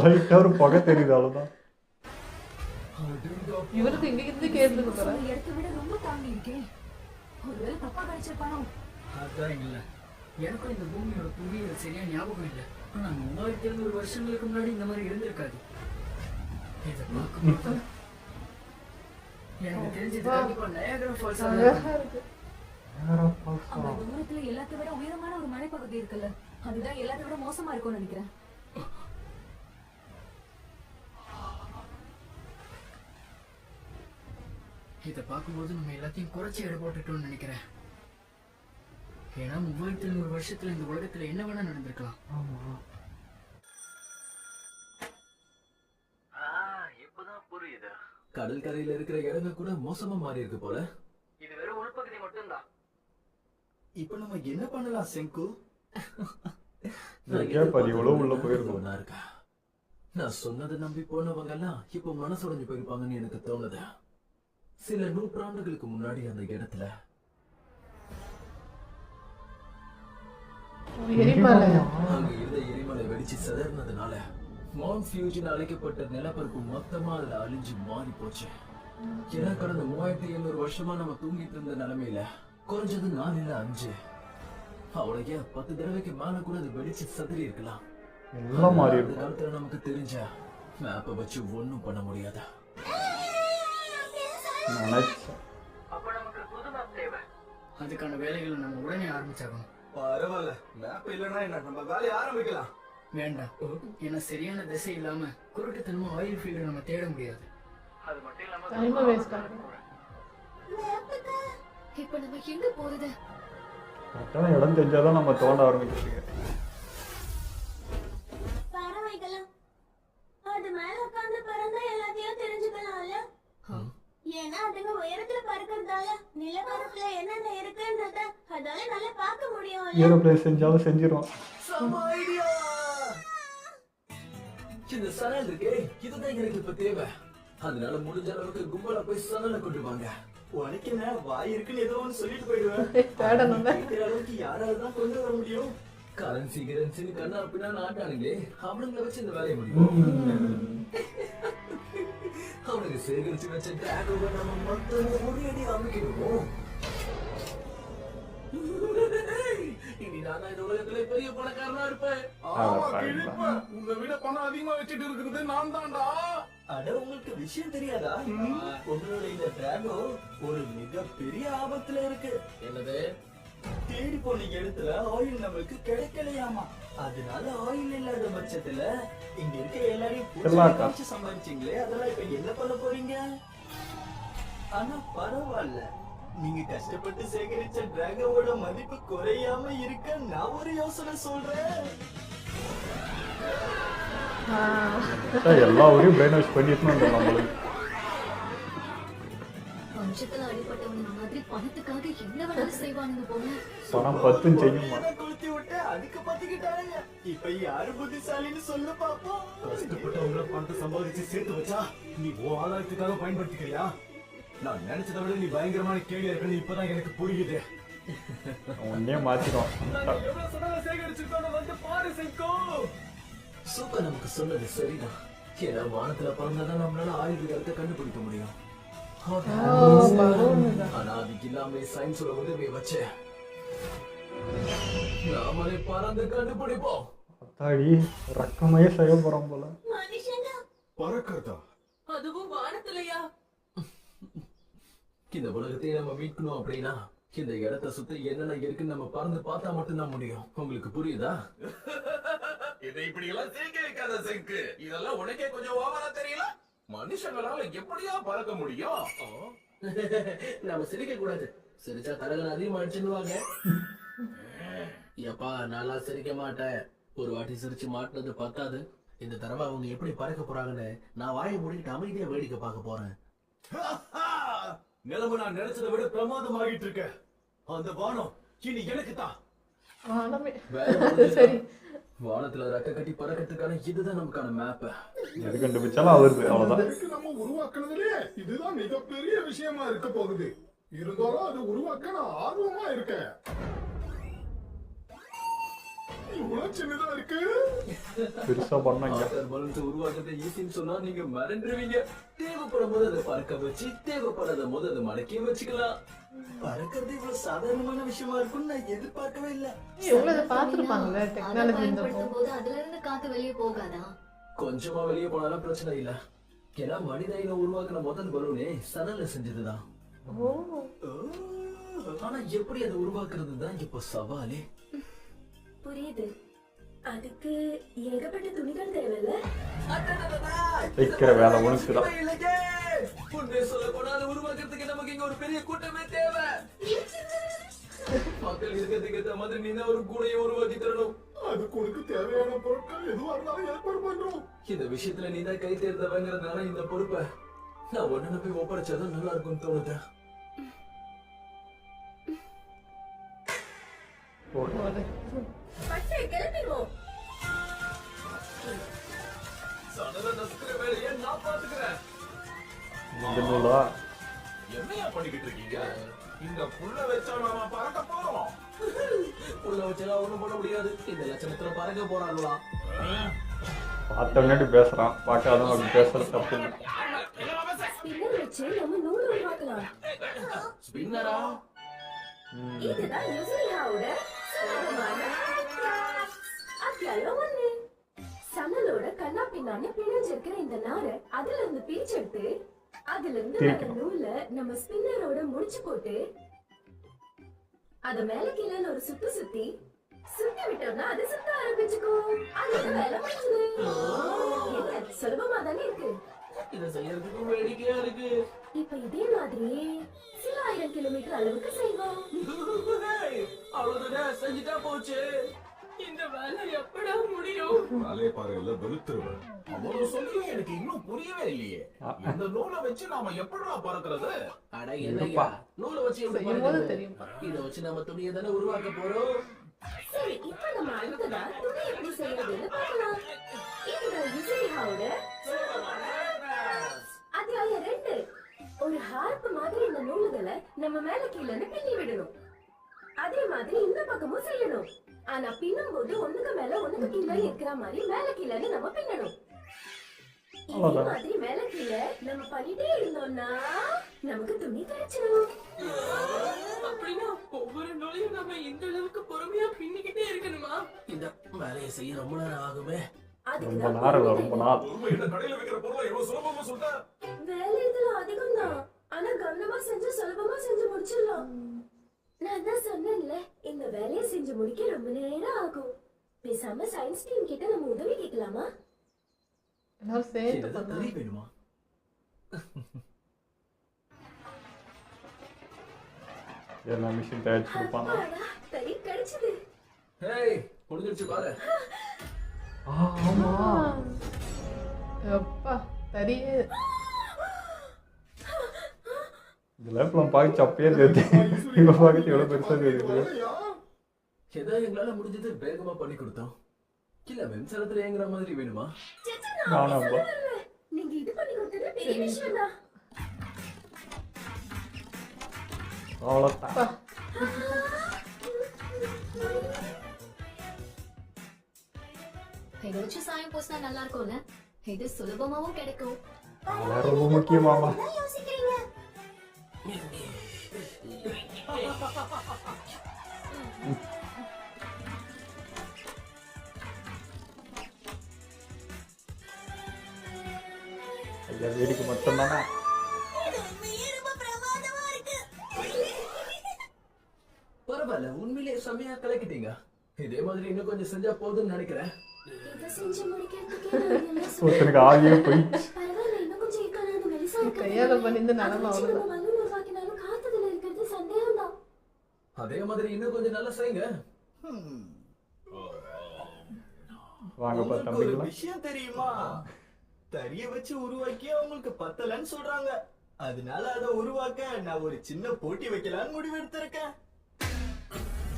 லைட்டா ஒரு புகை தெரியுது, அவ்வளவுதான். இவருக்கு இங்க இருந்து கேட்டு போற அந்த இடத்தை விட ரொம்ப தாண்டி இருக்கேன். ஒருவேளை தப்பா கிடைச்சிருப்பானோ? அதான் இல்ல, எனக்கும் இந்த பூமியோட புவியியல் சரியா ஞாபகம் இல்லை. ஆனா 3700 வருஷங்களுக்கு முன்னாடி இந்த மாதிரி இருந்திருக்காது. இதை பார்க்கும்போது எனக்கு தெரிஞ்சது கண்டிப்பா நயாகரா ஃபால்ஸ் இருக்கு. அந்த தூரத்துல எல்லாத்தை விட உயரமான ஒரு மலைப்பகுதி இருக்குல்ல, அதுதான் எல்லாத்தை விட மோசமா இருக்கும்னு நினைக்கிறேன். இதை பார்க்கும்போது நம்ம எல்லாத்தையும் குறைச்சி எடை போட்டுட்டோம்னு நினைக்கிறேன். ஏன்னா 3700 வருஷத்துல இந்த உலகத்துல என்ன வேணா நடந்திருக்கலாம். இப்பதான் புரியுது. கடற்கரையில இருக்கிற இடங்கள் கூட மோசமா மாறி இருக்கு போல. இது வெறும் உள்பகுதி மட்டும்தான். இப்ப நம்ம என்ன பண்ணலாம் செங்கு? உள்ள போயிருக்கோம். நான் சொன்னதை நம்பி போனவங்க எல்லாம் இப்ப மனசுடைஞ்சு போயிருப்பாங்கன்னு எனக்கு தோணுது. சில நூற்றாண்டுகளுக்கு முன்னாடி அந்த இடத்துல அங்க இருந்த எரிமலை வெடிச்சு சிதறினதுனால மவுண்ட் ஃபியூஜின் அழைக்கப்பட்ட நிலப்பரப்பு மொத்தமா அதுல அழிஞ்சு மாறி போச்சு. ஏன்னா கடந்த 3700 வருஷமா நம்ம தூங்கிட்டு இருந்த நிலைமையில குறைஞ்சது 4 இல்ல 5 அவ்வளவு 10 தடவைக்கு மேல கூட அது வெடிச்சு சதறி இருக்கலாம். எல்லாம் மாறி அந்த இருக்கும். காலத்துல நமக்கு தெரிஞ்ச மேப்பை வச்சு ஒண்ணும் பண்ண முடியாதா? அப்ப நமக்கு புது மேப் தேவை. அதுக்கான வேலைகளை நம்ம உடனே ஆரம்பிச்சாகணும். பரவாயில்ல, மேப் இல்லைன்னா என்ன, நம்ம வேலையை ஆரம்பிக்கலாம். வேண்டாம், ஏன்னா சரியான திசை இல்லாம குருட்டுத்தனமா ஆயில் ஃபீல்ட நம்ம தேட முடியாது. அது மட்டும் டைம் வேஸ்ட் இல்லாம ஆகும். இப்ப நம்ம எங்க போறது? கரெக்டான இடம் தெரிஞ்சாதான் நம்ம தோண்ட ஆரம்பிக்கிறீங்க. பறவைகளா? அது மேல உட்கார்ந்து பறந்தா எல்லாத்தையும் தெரிஞ்சுக்கலாம்ல. ஏன்னா அதுங்க உயரத்துல பறக்கிறதால நிலப்பரப்புல என்னென்ன இருக்குன்றத அதால நல்லா பார்க்க முடியும். ஏரோப்ளேன் செஞ்சாலும் செஞ்சிரும். இந்த சணல் இருக்கே, இதுதான் எனக்கு இப்ப தேவை. அதனால முடிஞ்ச அளவுக்கு கும்பலா போய் சணலை கொண்டு வாங்க. உனக்கு என்ன வாய் இருக்குன்னு ஏதோ ஒன்று சொல்லிட்டு போயிடுவேன். தேடணும் அளவுக்கு யாராவது தான் கொண்டு வர முடியும். கரன்சி கரன்சின்னு கண்ணா அப்படின்னா நாட்டானுங்களே, அவனுங்களை வச்சு இந்த வேலையை முடியும். அவனுக்கு சேகரிச்சு வச்ச டிராகோவை நம்ம மொத்தமும் முறியடி அமைக்கணும். இனி நான் இந்த உலகத்துல பெரிய பணக்காரனா இருப்பேன். உங்களை விட பணம் அதிகமா வச்சுட்டு இருக்கிறது நான் தான்டா. அட, உங்களுக்கு விஷயம் தெரியாதா? உங்களோட இந்த டிராகோ ஒரு மிகப்பெரிய ஆபத்துல இருக்கு. என்னது? தேடி போன இடத்துல ஆயில் நமக்கு கிடைக்கலையாமா. அதனால ஆயில் இல்லாத பட்சத்துல இங்க இருக்க எல்லாரையும் சம்பாதிச்சீங்களே, அதெல்லாம் இப்ப என்ன பண்ண போறீங்க? ஆனா பரவாயில்ல, நீங்க கஷ்டப்பட்டு சேகரிச்ச டிராகனோட மதிப்பு குறையாம இருக்க நான் ஒரு யோசனை சொல்றேன். எல்லா ஊரையும் பிரெயின் வாஷ் பண்ணிட்டு வந்தோம் நம்மளுக்கு. வம்சத்துல அடிப்பட்டவங்க மாதிரி பணத்துக்காக என்ன வேணாலும் செய்வானுங்க போல. பணம் 10 செய்யுமா? கொளுத்தி விட்டு அதுக்கு பத்திக்கிட்டாங்க. இப்ப யாரு புத்திசாலின்னு சொல்ல பாப்போம். கஷ்டப்பட்டவங்கள பணத்தை சம்பாதிச்சு சேர்த்து வச்சா நீ ஆதாயத்துக்காக பயன்படுத்திக்கிறியா? நான் நினைச்சதை விட நீ பயங்கரமான கேள்வி இருக்குன்னு இப்பதான் எனக்கு புரியுது. உடனே மாத்திடும். எவ்வளவு சொன்னாலும் சேகரிச்சிருக்கோம் வந்து பாரு சைக்கோ. சூப்பர், நமக்கு சொன்னது சரிதான். ஏன்னா வானத்துல பிறந்தாதான் நம்மளால ஆயுர்வேதத்தை கண்டுபிடிக்க முடியும். ஆனா அதுக்கு இல்லாம சயின்ஸோட உதவியை வச்சு நாமளே பறந்து கண்டுபிடிப்போம். அத்தாடி ரக்கமே செய்ய போறோம் போல. மனுஷனா பறக்கிறதா? அதுவும் வானத்துலயா? இந்த உலகத்தையே நம்ம மீட்கணும் அப்படின்னா இந்த இடத்தை சுத்தி என்னென்ன இருக்குன்னு நம்ம பறந்து பார்த்தா மட்டும்தான் முடியும். உங்களுக்கு புரியுதா? இதை இப்படி எல்லாம் சிரிக்க வைக்காத சிங்கு. இதெல்லாம் உனக்கே கொஞ்சம் ஓவரா தெரியல. மனுஷங்களால எப்படியா பறக்க முடியும்? நம்ம சிரிக்க கூடாது. சிரிச்சா தரகன் அதிகமாயிடுச்சுன்னு எப்பா நல்லா சிரிக்க மாட்டேன். ஒரு வாட்டி சிரிச்சு மாட்டினது பத்தாது. இந்த தடவை அவங்க எப்படி பறக்க போறாங்கன்னு நான் வாயை மூடிட்டு அமைதியா வேடிக்கை பார்க்க போறேன். நிலைமை நான் நினைச்சதை விட பிரமாதமாகிட்டு இருக்க. அந்த வானம் இனி எனக்கு தான். வானமே சரி, வானத்துல ரெக்க கட்டி பறக்கிறதுக்கான இதுதான் நமக்கான மேப். எது கண்டுபிடிச்சாலும் அவருது, அவ்வளவுதான். நம்ம உருவாக்குனதுலயே இதுதான் மிகப்பெரிய விஷயமா இருக்க போகுது. இருந்தாலும் அது உருவாக்க நான் ஆர்வமா இருக்கேன். இவ்வளவு சின்னதா இருக்கு. பெருசா பண்ணாங்க. பலூன்ஸ் உருவாக்குறது ஈஸின்னு சொன்னா நீங்க மறந்துடுவீங்க. தேவைப்படும் போது அதை பறக்க வச்சு தேவைப்படாத போது அதை மடக்கி வச்சுக்கலாம். பறக்கிறது இவ்வளவு சாதாரணமான விஷயமா இருக்கும்னு நான் எதிர்பார்க்கவே இல்ல. எவ்வளவு பாத்துருப்பாங்கல்ல டெக்னாலஜி பயன்படுத்தும் போது அதுல இருந்து காத்து வெளியே போகாதா? கொஞ்சமா வெளியே போனாலும் பிரச்சனை இல்ல. ஏன்னா மனிதனை உருவாக்குன முதல் பலூனே சணல்ல செஞ்சதுதான். ஆனா எப்படி அதை உருவாக்குறது தான் இப்ப சவாலே. புரியுது. அதுக்கு ஏகப்பட்ட துணிகள் தேவையில்ல. வைக்கிற வேலை உனக்குதான். உண்மையை சொல்ல போனா அதை உருவாக்குறதுக்கு நமக்கு இங்க ஒரு பெரிய கூட்டமே தேவை. மக்கள் இருக்கிறதுக்கு ஏற்ற மாதிரி நீ ஒரு கூடையை உருவாக்கி தரணும். அதுக்கு உனக்கு தேவையான பொருட்கள் எதுவா இருந்தாலும் ஏற்பாடு பண்றோம். இந்த விஷயத்துல நீ தான் கை தேர்ந்தவங்கிறதுனால இந்த பொறுப்பை நான் உடனே போய் ஒப்படைச்சாதான் நல்லா இருக்கும்னு தோணுது. கிளம்பிடுவோம். சடல நசுக்கிற வேலையை நான் பாத்துக்கிறேன். என்னையா பண்ணிக்கிட்டு இருக்கீங்க? இந்த புள்ள வச்சா நாம பறக்க போறோம். உள்ள வச்செல்லாம் ஒண்ணும் பண்ண முடியாது. இந்த லட்சணத்துல பறக்க போறாங்களா? பார்த்த முன்னாடி பேசுறான், பார்க்காதவங்க அப்படி பேசுறது தப்பு இல்லை. ஸ்பின்னர் வச்சு நம்ம நூல் உருவாக்கலாம். ஸ்பின்னரா? இதுதான் யுசிலியாவோட சுலபமான அத்தியாயம் 1. சணலோட கண்ணா பின்னான்னு பிணைஞ்சிருக்கிற இந்த நாரை அதுல இருந்து பிரிச்செடுத்து அதுல இருந்து வர நூல நம்ம ஸ்பின்னரோட முடிச்சு போட்டு அத மேல கீழே ஒரு சுத்தி சுத்தி விட்டோம்னா அது சுத்த ஆரம்பிச்சுக்கும். அதோட வேலை முடிஞ்சது. என்ன சுலபமா தானே இருக்கு? இதை செய்யறதுக்கு வேடிக்கையா இருக்கு. இப்ப இதே மாதிரியே சில 1000 கிலோமீட்டர் அளவுக்கு செய்வோம். அவ்வளவுதான், செஞ்சுட்டா போச்சு. இந்த வேலை எப்படா முடியும்? வேலையை பாருங்கல்ல, வெளுத்துருவேன். அவ்வளவு சொல்லியும் எனக்கு இன்னும் புரியவே இல்லையே. இந்த நூலை வச்சு நாம எப்படிடா பறக்கிறது? அட என்னையா நூலை வச்சு எப்படி பறக்கிறது? தெரியுமா? இத வச்சு நம்ம துணியை தானே உருவாக்க போறோம். சரி, இப்ப நம்ம அடுத்ததா துணி எப்படி செய்யறதுன்னு பார்க்கலாம். இதுதான் யுசிலியாவோட அத்தியாயம் 2. ஒரு ஹார்ப் மாதிரி இந்த நூல்களை நம்ம மேல கீழே பின்னி விடணும். அதே மாதிரி இந்த பக்கமும் செய்யணும். ஆனா பின்னும் போது ஒண்ணுக்கு மேல ஒண்ணுக்கு கீழே இருக்கிற மாதிரி மேல கீழே நம்ம பின்னணும். இதே மாதிரி மேல கீழே நம்ம பண்ணிட்டே இருந்தோம்னா நமக்கு துணி கிடைச்சிடும். அப்படின்னா ஒவ்வொரு நூலையும் நம்ம இந்த அளவுக்கு பொறுமையா பின்னிக்கிட்டே இருக்கணுமா? இந்த வேலையை செய்ய ரொம்ப நேரம் ஆகுமே. ரொம்ப நேரம், ரொம்ப நாள். கடையில வைக்கிற பொருளை எவ்வளவு சுலபமா சொல்ற? வேலை இதுல அதிகம் தான். ஆனா கவனமா செஞ்சு சுலபமா செஞ்சு முடிச்சிடலாம். நான் தான் சொன்னேன்ல, இந்த வேலையை செஞ்சு முடிக்க ரொம்ப நேரம் ஆகும். பேசாம சயின்ஸ் டீம் கிட்ட நம்ம உதவி கேட்கலாமா? எல்லாரும் சேர்த்து பண்ணலாம். வேணுமா? என்ன மிஷின் தயாரிச்சிருப்பாங்க. தறி கிடைச்சது. ஹேய் முடிஞ்சிருச்சு பாரு. ஆமா அப்பா தரியே இதெல்லாம் இப்போ பார்க்க சப்பையே தெரியுது. இப்போ பார்க்க எவ்வளோ பெருசாக தெரியுது. ஏதோ எங்களால முடிஞ்சது வேகமா பண்ணி கொடுத்தோம். இல்ல மின்சாரத்துல ஏங்குற மாதிரி வேணுமா? நானாம்பா நீங்க இது பண்ணி கொடுத்தது பெரிய விஷயம் தான். அவ்வளோதான். இதை வச்சு சாயம் பூசினா நல்லா இருக்கும்ல. இது சுலபமாவும் கிடைக்கும். அதெல்லாம் ரொம்ப முக்கியமாமா. யோசிக்கிறீங்க ஐயா வேடிக்கை மட்டும்தானே. பரவாயில்ல, உண்மையிலேயே செம்மையா கலக்கிட்டீங்க. இதே மாதிரி இன்னும் கொஞ்சம் செஞ்சா போதும்னு நினைக்கிறேன். இதை செஞ்சு முடிக்கிறதுக்கு ஒருத்தனுக்கு ஆகியே போயிடுச்சு. பரவாயில்ல, இன்னும் கொஞ்சம் இருக்காது. அது மெலிசா இருக்காது. கையால பண்ணியிருந்த நிலமை அவ்வளவுதான். வந்து உருவாக்கினாலும் காத்ததுல இருக்கிறது சந்தேகம் தான். அதே மாதிரி இன்னும் கொஞ்சம் நல்லா செய்யுங்க. வாங்கப்பா உங்களுக்கு ஒரு தம்பிங்களா. விஷயம் தெரியுமா? தறிய வச்சு உருவாக்கி அவங்களுக்கு பத்தலன்னு சொல்றாங்க. அதனால அதை உருவாக்க நான் ஒரு சின்ன போட்டி வைக்கலான்னு முடிவெடுத்திருக்கேன்.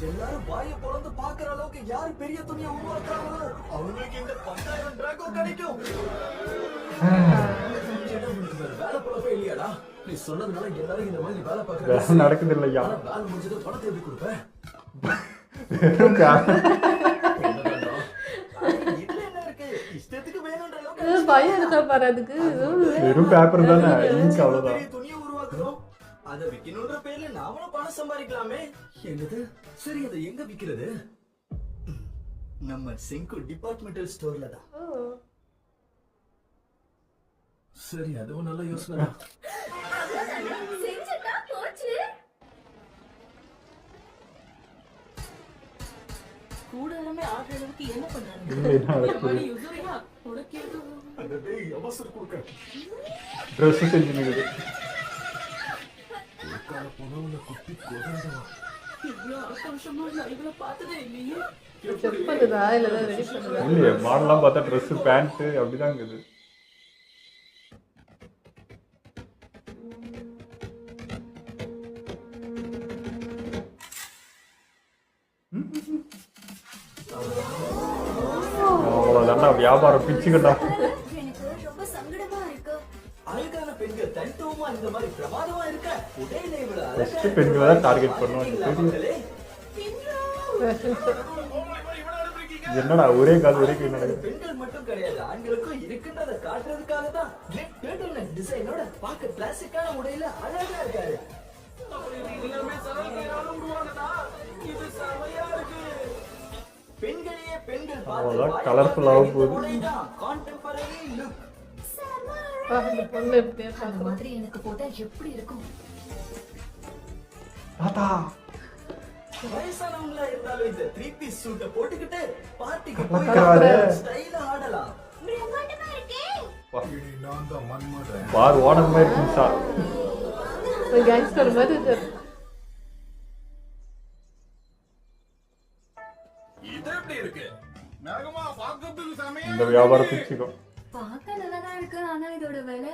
எல்லாரும் வாயை பொழந்து பாக்குற அளவுக்கு யாரு பெரிய துணியை உருவாக்குறாங்களோ அவங்களுக்கு இந்த 10,000 டிராகோ கிடைக்கும். வேலை பொழப்பே இல்லையாடா? நீ சொன்னதுனால எல்லாரும் இந்த மாதிரி வேலை வேலை பார்க்கறாங்க. நடக்குது இல்லையா? வேலை முடிஞ்சது பணத்தை எப்படி கொடுப்பேன்? இதுல என்ன இருக்கு? இஷ்டத்துக்கு வேணும்ன்ற அளவுக்கு பயம் இருக்கா பாரு அதுக்கு. வெறும் பேப்பர் தானே, இங்க் அவ்வளோதான். பெரிய துணியை உருவாக்குறோம். அதை விக்கணும்ன்ற பேர்ல நாமளும் பணம் சம்பாதிக்கலாமே. என்னது? சரி, அதை எங்க விக்கிறது? நம்ம செங்கு டிபார்ட்மெண்டல் ஸ்டோர்ல தான். சரி, அதுவும் நல்ல யோசனை. செஞ்சுட்டா போச்சு. கூட எல்லாமே ஆடுற அளவுக்கு என்ன பண்றாங்க? இல்லை என்ன நடக்குது? யுசுரியா உனக்கு எதுவும் அந்த டேய் அவசரம் கொடுக்க. ட்ரெஸ் செஞ்சு நிற்குது. இவ்வளவு ஆக்ரோஷமா நான் இவ்வளவு பார்த்ததே இல்லையே. செக் பண்ணுதா இல்ல ரெடி பண்ணுதா? இல்லையே மாடலாம் பார்த்தா ட்ரெஸ் பேண்ட் அப்படிதான் இருக்குது. அவ்வளோதாண்டா வியாபாரம் பிச்சுக்கட்டா. எனக்கு ரொம்ப சங்கடமா இருக்கு. அழகான பெண்கள் தனித்துவமா இந்த மாதிரி பிரமாதமா இருக்க உடையில இவ்வளவு ஃபர்ஸ்ட் அழகா பெண்களை தான் டார்கெட் பண்ணுவாங்க. தெரியும். மக்களே. என்னடா ஒரே கால் ஒரே கை நடக்குது. பெண்கள் மட்டும் கிடையாது, ஆண்களுக்கும் இருக்குன்றத காட்டுறதுக்காக தான் டிசைனோட பார்க்க கிளாசிக்கான உடையில அழகா இருக்காரு. எல்லாமே சரல்கையால உருவானதா? இது செமையா இருக்கு. பெண்களையே பெண்கள் அவ்வளோதான் colourful ஆக போகுது. Contemporary look. இந்த பொண்ணு எப்படியே அந்த பார்க்கலாம். மாதிரி எனக்கு போட்டா எப்படி இருக்கும்? தாத்தா வயசானவங்களா இருந்தாலும் இந்த 3 பீஸ் சூட்டை போட்டுக்கிட்டு பார்ட்டிக்கு கலக்கறாரு. போய் ஸ்டைலா ஆடலாம். பிரம்மாண்டமா இருக்கே. நான் தான் மன்மதன். பார் ஓனர் மாதிரி இருக்கும் சார். கேங்ஸ்டர் மாதிரி இருக்காரு. இது எப்படி இருக்கு? மேகமா பார்க்கிறதுக்கு செமையா இந்த வியாபாரம் பிச்சுக்கும். பார்க்க நல்லாதான் இருக்கு. ஆனா இதோட விலை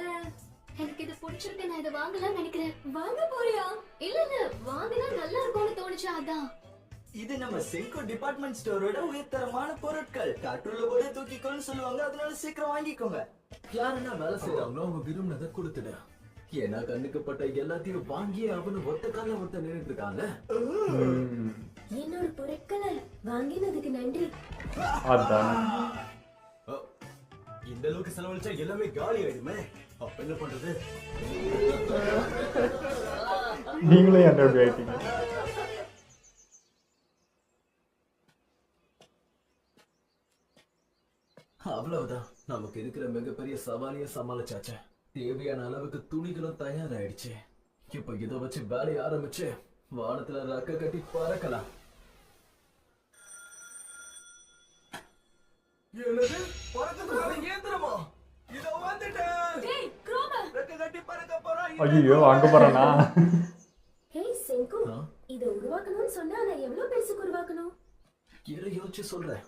எனக்கு இது பிடிச்சிருக்கு. நான் இதை வாங்கலாம்னு நினைக்கிறேன். வாங்க போறியா? இல்ல இல்ல வாங்கினா நல்லா இருக்கும்னு தோணுச்சு அதான். இது நம்ம செங்கோ டிபார்ட்மெண்ட் ஸ்டோரோட உயர்தரமான பொருட்கள். காட்டுள்ள போதே தூக்கிக்கோன்னு சொல்லுவாங்க, அதனால சீக்கிரம் வாங்கிக்கோங்க. யாருன்னா வேலை செய்யறாங்களோ அவங்க விரும்பினதை கொடுத்துடு. ஏன்னா கண்ணுக்கு பட்ட எல்லாத்தையும் வாங்கியே அவனு ஒத்த கால ஒருத்த நின்றுட்டு இருக்காங்க. என்னோட பொருட்களை வாங்கினதுக்கு நன்றி. அதான் இந்த அளவுக்கு செலவழிச்சா எல்லாமே காலி ஆயிடுமே. அப்ப என்ன பண்றது? நீங்களே என்ன எப்படி ஆயிட்டீங்க? அவ்வளவுதான், நமக்கு இருக்கிற மிகப்பெரிய சவாலிய சமாளிச்சாச்சு. தேவையான அளவுக்கு துணிகளும் தயாராயிடுச்சு. இப்ப இதை வச்சு வேலையை ஆரம்பிச்சு வானத்துல ரக்க கட்டி பறக்கலாம். என்னது? பறக்கிறதுக்கான இயந்திரமா? இதோ வந்துட்டேன். டேய் க்ரோபர், ரெக்க கட்டி பறக்க போறோம். ஐயோ அங்க போறானா? ஹே செங்கு, இத உருவாக்கணும்னு சொன்னா நான் எவ்வளவு பெருசுக்கு உருவாக்கணும்? இதை யோசிச்சு சொல்றேன்.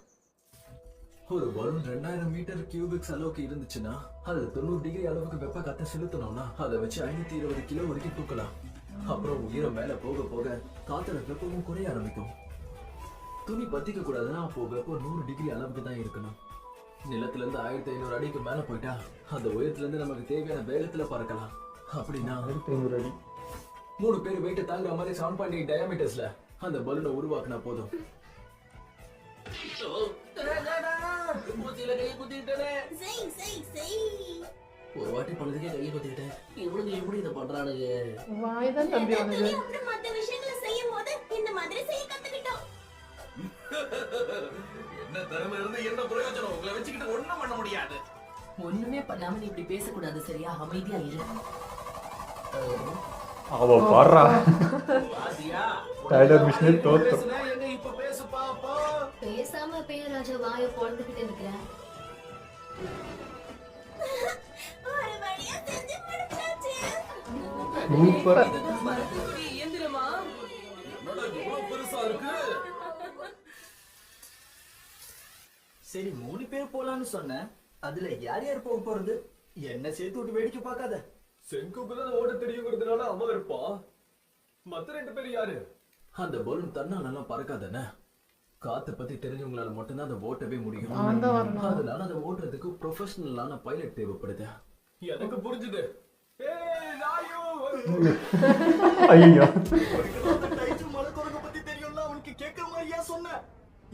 ஒரு பலூன் 2000 மீட்டர் கியூபிக்ஸ் அளவுக்கு இருந்துச்சுன்னா அது 90 டிகிரி அளவுக்கு வெப்ப காத்த செலுத்தணும்னா அதை வச்சு 520 கிலோ வரைக்கும் தூக்கலாம். அப்புறம் உயிரை மேல போக போக காத்துல வெப்பமும் குறைய ஆரம்பிக்கும். துணி பத்திக்க கூடாதுன்னா அப்போ வெப்பம் 100 டிகிரி அளவுக்கு தான் இருக்கணும். நிலத்துல இருந்து 1500 அடிக்கு மேல போயிட்டா அந்த உயரத்துல இருந்து நமக்கு தேவையான வேகத்துல பறக்கலாம். அப்படின்னா 1500 அடி 3 பேர் வெயிட்ட தாங்குற மாதிரி 7.8 டயாமீட்டர்ஸ்ல அந்த பலூனை உருவாக்குனா போதும். மூச்சில கையை குத்திட்டேனே. ஒரு வாட்டி பொழுதுக்கே கையை குத்திட்டேன். இவனுங்க எப்படி இதை பண்றானுங்க? வாய்தான் தம்பி அவனுக்கு. அப்புறம் மத்த விஷயங்களை செய்யும் போது இந்த மாதிரி செய்ய கத்துக்கிட்டோம். என்ன திறமை இருந்து என்ன பிரயோஜனம்? உங்களை வச்சுக்கிட்டு ஒண்ணும் பண்ண முடியாது. ஒண்ணுமே பண்ணாம நீ இப்படி பேசக்கூடாது, சரியா? அமைதியா இரு. அவ பாடுறா பாத்தியா? டைலர் மிஷினே தோத்து. பேசுனா எங்க இப்ப பேசு பாப்பா. பேசாம பேர் ராஜா வாயை பொழந்துக்கிட்டு இருக்கிறேன். ஒரு வழியா செஞ்சு முடிச்சாச்சு. சூப்பர். எந்திரமா என்னடா இவ்வளவு பெருசா இருக்கு? சரி 3 பேர் போலான்னு சொன்னேன். அதுல யார் யார் போக போறது? என்ன சேர்த்து விட்டு வேடிக்கை பார்க்காத. செங்குக்குதான் ஓட தெரியுங்கிறதுனால அவன் இருப்பா. மத்த 2 பேர் யாரு? அந்த பலூன் தன்னால பறக்காதானே. காத்தை பத்தி தெரிஞ்சவங்களால மட்டும்தான் அதை ஓட்டவே முடியும். அதனால அதை ஓட்டுறதுக்கு ப்ரொஃபஷனலான பைலட் தேவைப்படுது. எனக்கு புரிஞ்சுது. ஐயோ மலைக்குரங்க பத்தி தெரியும்ல, அவனுக்கு கேட்கிற மாதிரியா சொன்ன.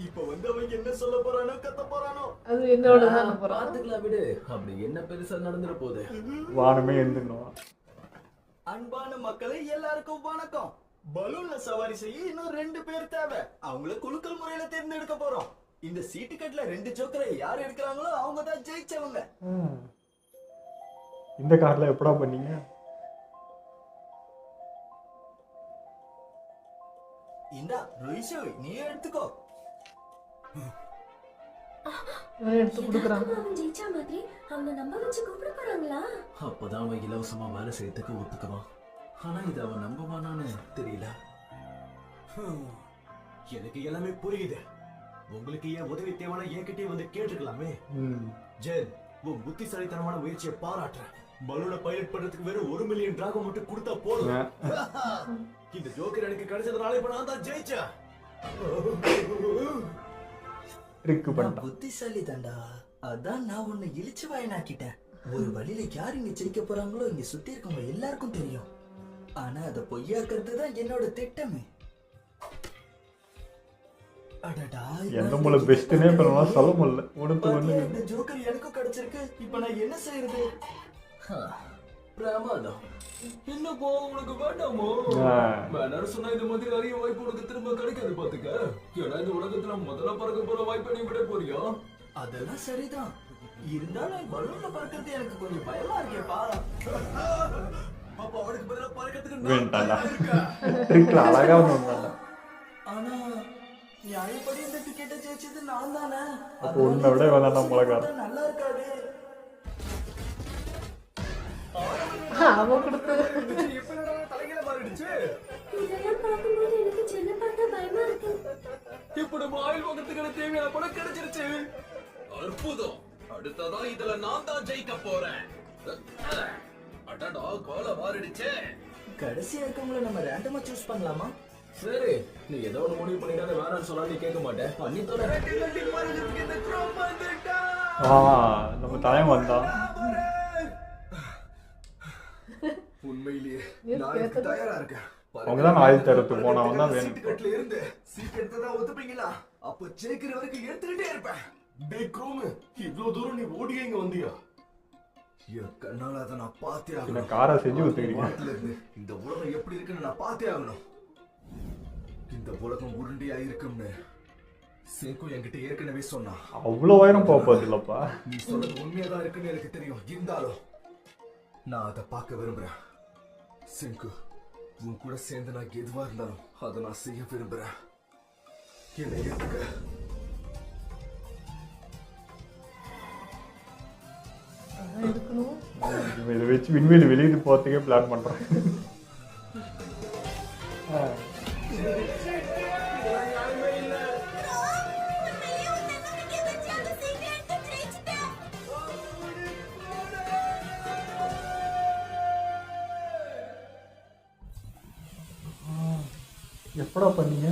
இப்ப வந்து அவன் என்ன சொல்ல போறானோ கத்த போறானோ அது என்னோட தான் பாத்துக்கலாம் விடு. அப்படி என்ன பெருசா நடந்துற போகுது. வானமே எழுந்துடணும். அன்பான மக்களே எல்லாருக்கும் வணக்கம். பலூன்ல சவாரி செய்ய இன்னும் 2 பேர் தேவை. அவங்கள குலுக்கல் முறையில தேர்ந்தெடுக்க போறோம். இந்த சீட்டு கட்டுல 2 ஜோக்கரை யார் எடுக்கிறாங்களோ அவங்க தான் ஜெயிச்சவங்க. இந்த கார்ல எப்படா பண்ணீங்க? இந்தா ருயிஷு, நீ எடுத்துக்கோ. எடுத்து கொடுக்குறான். அவன் ஜெயிச்சா மாதிரி அவனை நம்ப வச்சு கூப்பிட போறாங்களா? அப்பதான் அவன் இலவசமா வேலை செய்யறதுக்கு ஒத்துக்குவான். ஆனா இது அவன் நம்புவானான்னு தெரியல. எனக்கு எல்லாமே புரியுது. உங்களுக்கு ஏன் உதவி தேவையான என்கிட்டயே வந்து கேட்டுக்கலாமே. ஜென், உன் புத்திசாலித்தனமான முயற்சியை பாராட்டுறேன். பலூனை பைலட் பண்றதுக்கு வெறும் 1 மில்லியன் டிராகன் மட்டும் கொடுத்தா போதும். இந்த ஜோக்கர் எனக்கு கிடைச்சதுனால இப்ப நான் தான் ஜெயிச்சேன். புத்திசாலி தாண்டா. அதான் நான் உன்னை இழிச்சு வாயனாக்கிட்டேன். ஒரு வழியில யார் இங்க ஜெயிக்க போறாங்களோ இங்க சுத்தி இருக்கவங்க எல்லாருக்கும் தெரியும். ஆனா அத பொய்யாக்குறது தான் என்னோட திட்டமே. அடடா, எந்த மூல பெஸ்ட்னே பண்ணலாம் சொல்ல முடியல. இந்த ஜோக்கர் எனக்கும் கிடைச்சிருக்கு. இப்ப நான் என்ன செய்யறது? பிரமாதம். என்னப்போ உனக்கு வேண்டாமோ? வேணான்னு சொன்னா இந்த மாதிரி நிறைய வாய்ப்பு உனக்கு திரும்ப கிடைக்காது பாத்துக்க. ஏன்னா இந்த உலகத்துல முதல்ல பறக்க போற வாய்ப்பை நீ விட போறியா? அதெல்லாம் சரிதான். இருந்தாலும் பலூன்ல பறக்கிறது எனக்கு கொஞ்சம் பயமா இருக்கேப்பா. அப்ப அவனுக்கு பதிலா பறக்கிறதுக்கு அழகா ஒண்ணு. ஆனா நியாயப்படி இந்த டிக்கெட்டை ஜெயிச்சது நான் தானே. அப்போ உன்னை விட வேணா மிளகா நல்லா இருக்காது. அவன் கொடுத்தது தலைகளை மாறிடுச்சு. இதெல்லாம் பார்க்கும்போது எனக்கு சின்ன பார்த்தா பயமா இருக்கு. இப்ப நம்ம ஆயில் வாங்கறதுக்கான தேவையான பணம் கிடைச்சிருச்சு. அற்புதம். அடுத்ததா இதுல நான் தான் ஜெயிக்க போறேன். அடடா, கோல மாறிடுச்சே. கடைசியா இருக்கவங்கள நம்ம ரேண்டமா சூஸ் பண்ணலாமா? சரி, நீ ஏதோ ஒண்ணு முடிவு பண்ணிட்டாலே வேணாம்னு சொன்னா நீ கேட்க மாட்டேன். பண்ணி தொலை. நம்ம டைம் வந்தா. உண்மையிலேயே நான் இதுக்கு தயாரா இருக்கேன். அவங்கதான் ஆயில் தரத்துக்கு போனவன் தான் வேணும். சீட்ல இருந்து சீட் எடுத்ததா ஒத்துப்பீங்களா? அப்ப ஜெயிக்கிற வரைக்கும் எடுத்துக்கிட்டே இருப்பேன். டேய் க்ரோம், இவ்ளோ தூரம் நீ ஓடி எங்க வந்தியா? என் கண்ணால அதை நான் பார்த்தே ஆகணும். காரை செஞ்சு ஊத்துக்கிறீங்க. இந்த உலகம் எப்படி இருக்குன்னு நான் பார்த்தே ஆகணும். இந்த உலகம் உருண்டையா இருக்கும்னு சேக்கு என்கிட்ட ஏற்கனவே சொன்னா. அவ்வளவு உயரம் போறது இல்லப்பா. நீ சொல்றது உண்மையாதான் இருக்குன்னு எனக்கு தெரியும். இருந்தாலும் நான் அதை பார்க்க விரும்புறேன். சேக்கு, உன் கூட சேர்ந்து நான் எதுவா இருந்தாலும் அதை நான் செய்ய விரும்புறேன். என்னை ஏத்துக்க. இதை வச்சு விண்வெளி வெளியிட்டு போறதுக்கே பிளான் பண்றேன். எப்படா பண்ணீங்க?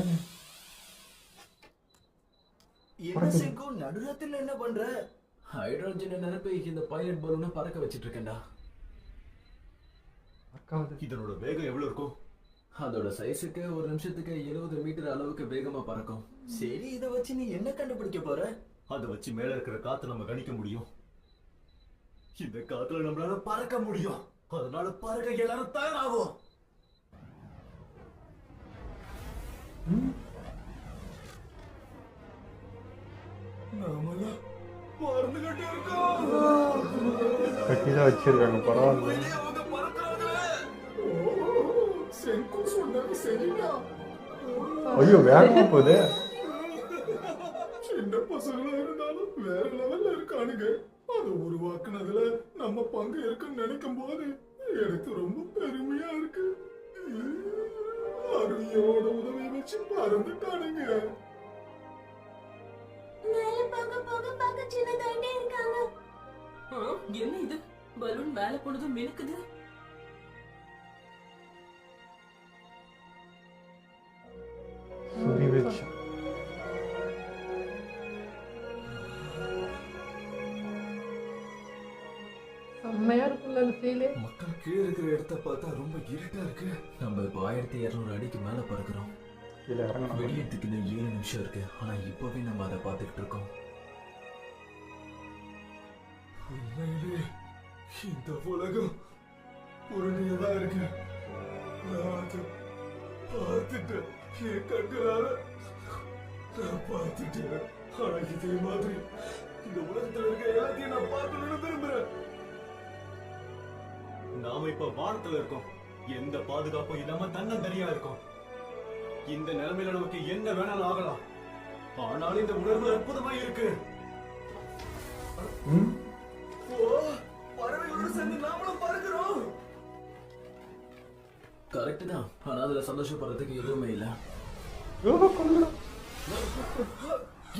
என்ன சிங்கு நடுராத்திரில என்ன பண்ற? ஹைட்ரோஜனை நிரப்பி இந்த பைலட் பலூனை பறக்க வச்சிட்டு இருக்கேன்டா. இதனோட வேகம் எவ்வளவு இருக்கும்? அதோட சைஸுக்கு ஒரு நிமிஷத்துக்கு 70 மீட்டர் அளவுக்கு வேகமா பறக்கும். சரி, இத வச்சு நீ என்ன கண்டுபிடிக்க போற? அதை வச்சு மேல இருக்கிற காத்து நம்ம கணிக்க முடியும். இந்த காத்துல நம்மளால பறக்க முடியும். அதனால பறக்க எல்லாரும் தயாராகும். நாமெல்லாம் பறந்துகிட்டே இருக்கோம். கட்டிதான் வச்சிருக்காங்க, பரவாயில்ல. செங்கு சொன்னது சரிதான். ஐயோ, வேகமா போகுது. சின்ன பசங்களா இருந்தாலும் வேற லெவல்ல இருக்கானுங்க. அதை உருவாக்குனதுல நம்ம பங்கு இருக்குன்னு நினைக்கும் போது எனக்கு ரொம்ப பெருமையா இருக்கு. அருவியோட உதவி வச்சு பறந்துட்டானுங்க. மேல போக போக பார்க்க சின்னதாயிட்டே இருக்காங்க. என்ன இது? பலூன் மேல போனதும் மினுக்குது. சுரி வச்சு செம்மையா இருக்குல்ல அந்த ஃபீலே. மக்கள் கீழே இருக்கிற இடத்த பார்த்தா ரொம்ப இருட்டா இருக்கு. நம்ம இப்போ 1200 அடிக்கு மேல பறக்கிறோம். வெளியேறதுக்கு இன்னும் 7 நிமிஷம் இருக்கு. ஆனா இப்பவே நம்ம அதை பார்த்துக்கிட்டு இருக்கோம். உண்மையிலே இந்த உலகம் உருண்டையதா இருக்கு. நான் அதை பார்த்துட்டேன். என் கண்களால நான் பார்த்துட்டேன். ஆனா இதே மாதிரி இந்த உலகத்துல இருக்க எல்லாத்தையும் நான் பார்க்கணும்னு விரும்புறேன். நாம இப்ப வானத்துல இருக்கோம். எந்த பாதுகாப்பும் இல்லாம தன்னந்தனியா இருக்கோம். இந்த நிலைமையில நமக்கு என்ன வேணாலும் ஆகலாம். ஆனாலும் இந்த உணர்வு அற்புதமா இருக்கு. பறவைகளோட சேர்ந்து நாமளும் பறக்கிறோம். கரெக்ட் தான். ஆனா அதுல சந்தோஷப்படுறதுக்கு எதுவுமே இல்ல.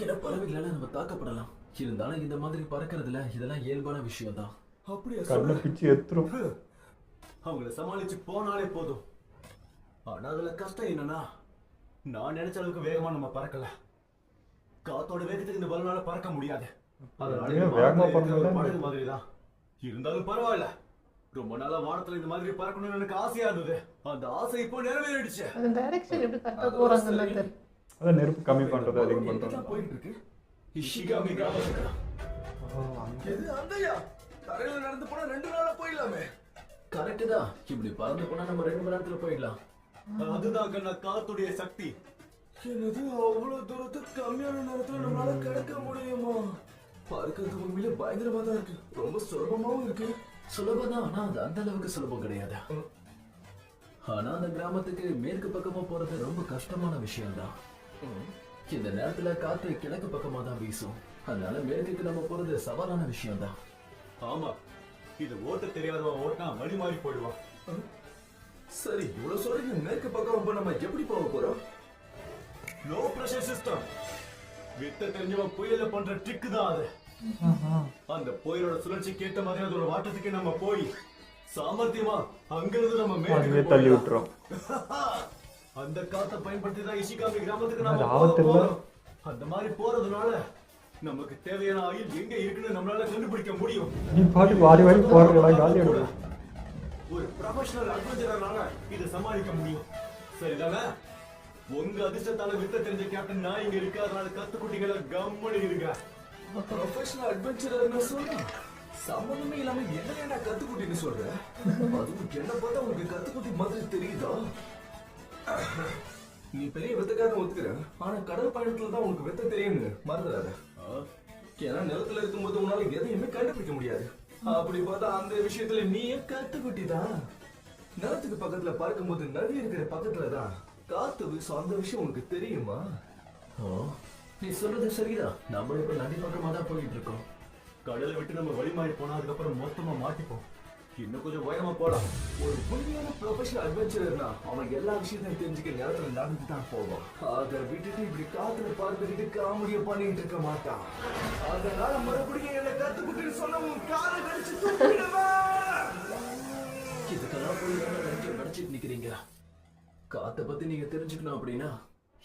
ஏன்னா பறவைகளால நம்ம தாக்கப்படலாம். இருந்தாலும் இந்த மாதிரி பறக்கிறதுல இதெல்லாம் இயல்பான விஷயம் தான். கண்ணை பிச்சு எத்துரும். அவங்கள சமாளிச்சு போனாலே போதும். ஆனா அதுல கஷ்டம் என்னன்னா, நான் நினைச்ச அளவுக்கு வேகமா நம்ம பறக்கல. காத்தோட வேகத்துக்கு இந்த பலனால பறக்க முடியாது. வேகமா பறக்க படகு மாதிரி தான். இருந்தாலும் பரவாயில்ல. ரொம்ப நாளா வானத்துல இந்த மாதிரி பறக்கணும்னு எனக்கு ஆசையா இருந்தது. அந்த ஆசை இப்போ நிறைவேறிடுச்சு. அந்த டைரக்ஷன் எப்படி கரெக்டா போறாங்கன்னு தெரியல. அத நெருப்பு கம்மி பண்றது, அதிகம் பண்றது. போயிட்டு இருக்கு. இஷிகாமி கிராமத்துக்கு. எது அங்கயா? தரையில நடந்து போனா 2 நாளா போயிடலாமே. கரெக்ட் தான். இப்படி பறந்து போனா நம்ம 2 மணி நேரத்துல போயிடலாம். அதுதான் கண்ணா காத்துடைய சக்தி. என்னது அவ்வளவு தூரத்துக்கு கம்மியான நேரத்துல நம்மளால கிடக்க முடியுமா? பறக்கிறது உண்மையிலே பயங்கரமா தான் இருக்கு. ரொம்ப சுலபமாவும் இருக்கு. சுலபம் தான். ஆனா அது அந்த அளவுக்கு சுலபம் கிடையாது. ஆனா அந்த கிராமத்துக்கு மேற்கு பக்கமா போறது ரொம்ப கஷ்டமான விஷயம் தான். இந்த நேரத்துல காத்து கிழக்கு பக்கமா தான் வீசும். அதனால மேற்குக்கு நம்ம போறது சவாலான விஷயம் தான். ஆமா, இது ஓட்ட தெரியாதவன் ஓட்டினா வழி மாறி போயிடுவான். சரி, இவ்வளவு சொல்றீங்க. மேற்கு பக்கம் போய் நம்ம எப்படி போக போறோம்? Low pressure system. வித்த தெரிஞ்சவன் புயல பண்ற ட்ரிக் தான் அது. அந்த புயலோட சுழற்சிக்கு ஏற்ற மாதிரி அதோட வாட்டத்துக்கு நம்ம போய் சாமர்த்தியமா அங்கிருந்து நம்ம மேலே தள்ளி விட்டுறோம். அந்த காத்தை பயன்படுத்தி தான் இஷிகாமி கிராமத்துக்கு நம்ம போறோம். அந்த மாதிரி போறதுனால நமக்கு தேவையான ஆயில் எங்க இருக்குன்னு நம்மளால கண்டுபிடிக்க முடியும். நீ பாட்டு வாரி வாரி போறீங்களா? காலி எடுங்க. ஒரு ப்ரொஃபஷனல் அட்வென்ச்சரனால இதை சமாளிக்க முடியும். சரிதானே? உங்க அதிர்ஷ்டத்தால வித்த தெரிஞ்ச கேப்டன் நான் இங்க இருக்கு. அதனால கத்துக்குட்டிகளை கம்மனி இருக்க. ப்ரொஃபஷனல் அட்வென்ச்சரர்னு சொன்னா சம்பந்தமே இல்லாம என்ன கத்துக்குட்டின்னு சொல்ற? அதுவும் என்ன பார்த்தா உனக்கு கத்துக்குட்டி மாதிரி தெரியுதா? நீ பெரிய வித்தக்காரன் ஒத்துக்கிற. ஆனா கடல் பயணத்துல தான் உனக்கு வித்த தெரியும்னு மறந்துடாத. ஏன்னா நிலத்துல இருக்கும்போது உன்னால எதையுமே கண்டுபிடிக்க முடியாது. அப்படி பார்த்தா அந்த விஷயத்துல நீயே கத்துக்குட்டி தான். நிலத்துக்கு பக்கத்துல பார்க்கும் போது நதி இருக்கிற பக்கத்துலதான் காத்து வீசும். அந்த விஷயம் உனக்கு தெரியுமா? நீ சொல்றது சரிதான். நம்ம இப்ப நதி பக்கமா தான் போயிட்டு இருக்கோம். கடலை விட்டு நம்ம வழி மாறி போனா அதுக்கப்புறம் மொத்தமா மாட்டிப்போம். இன்னும் கொஞ்சம் உயரமா போலாம். ஒரு உண்மையான ப்ரொஃபஷனல் அட்வென்ச்சரர்னா அவன் எல்லா விஷயத்தையும் தெரிஞ்சுக்க நேரத்துல நடந்து தான் போவான். அதை விட்டுட்டு இப்படி காத்துல பார்த்துக்கிட்டு காமெடியை பண்ணிட்டு இருக்க மாட்டான். அதனால மறுபடியும் என்ன கத்துக்கிட்டு சொன்ன உன் காலை கடிச்சு தூக்கிடுவேன். இதுக்கெல்லாம் போய் நினைச்சிட்டு நிக்கிறீங்க. காத்த பத்தி நீங்க தெரிஞ்சுக்கணும் அப்படின்னா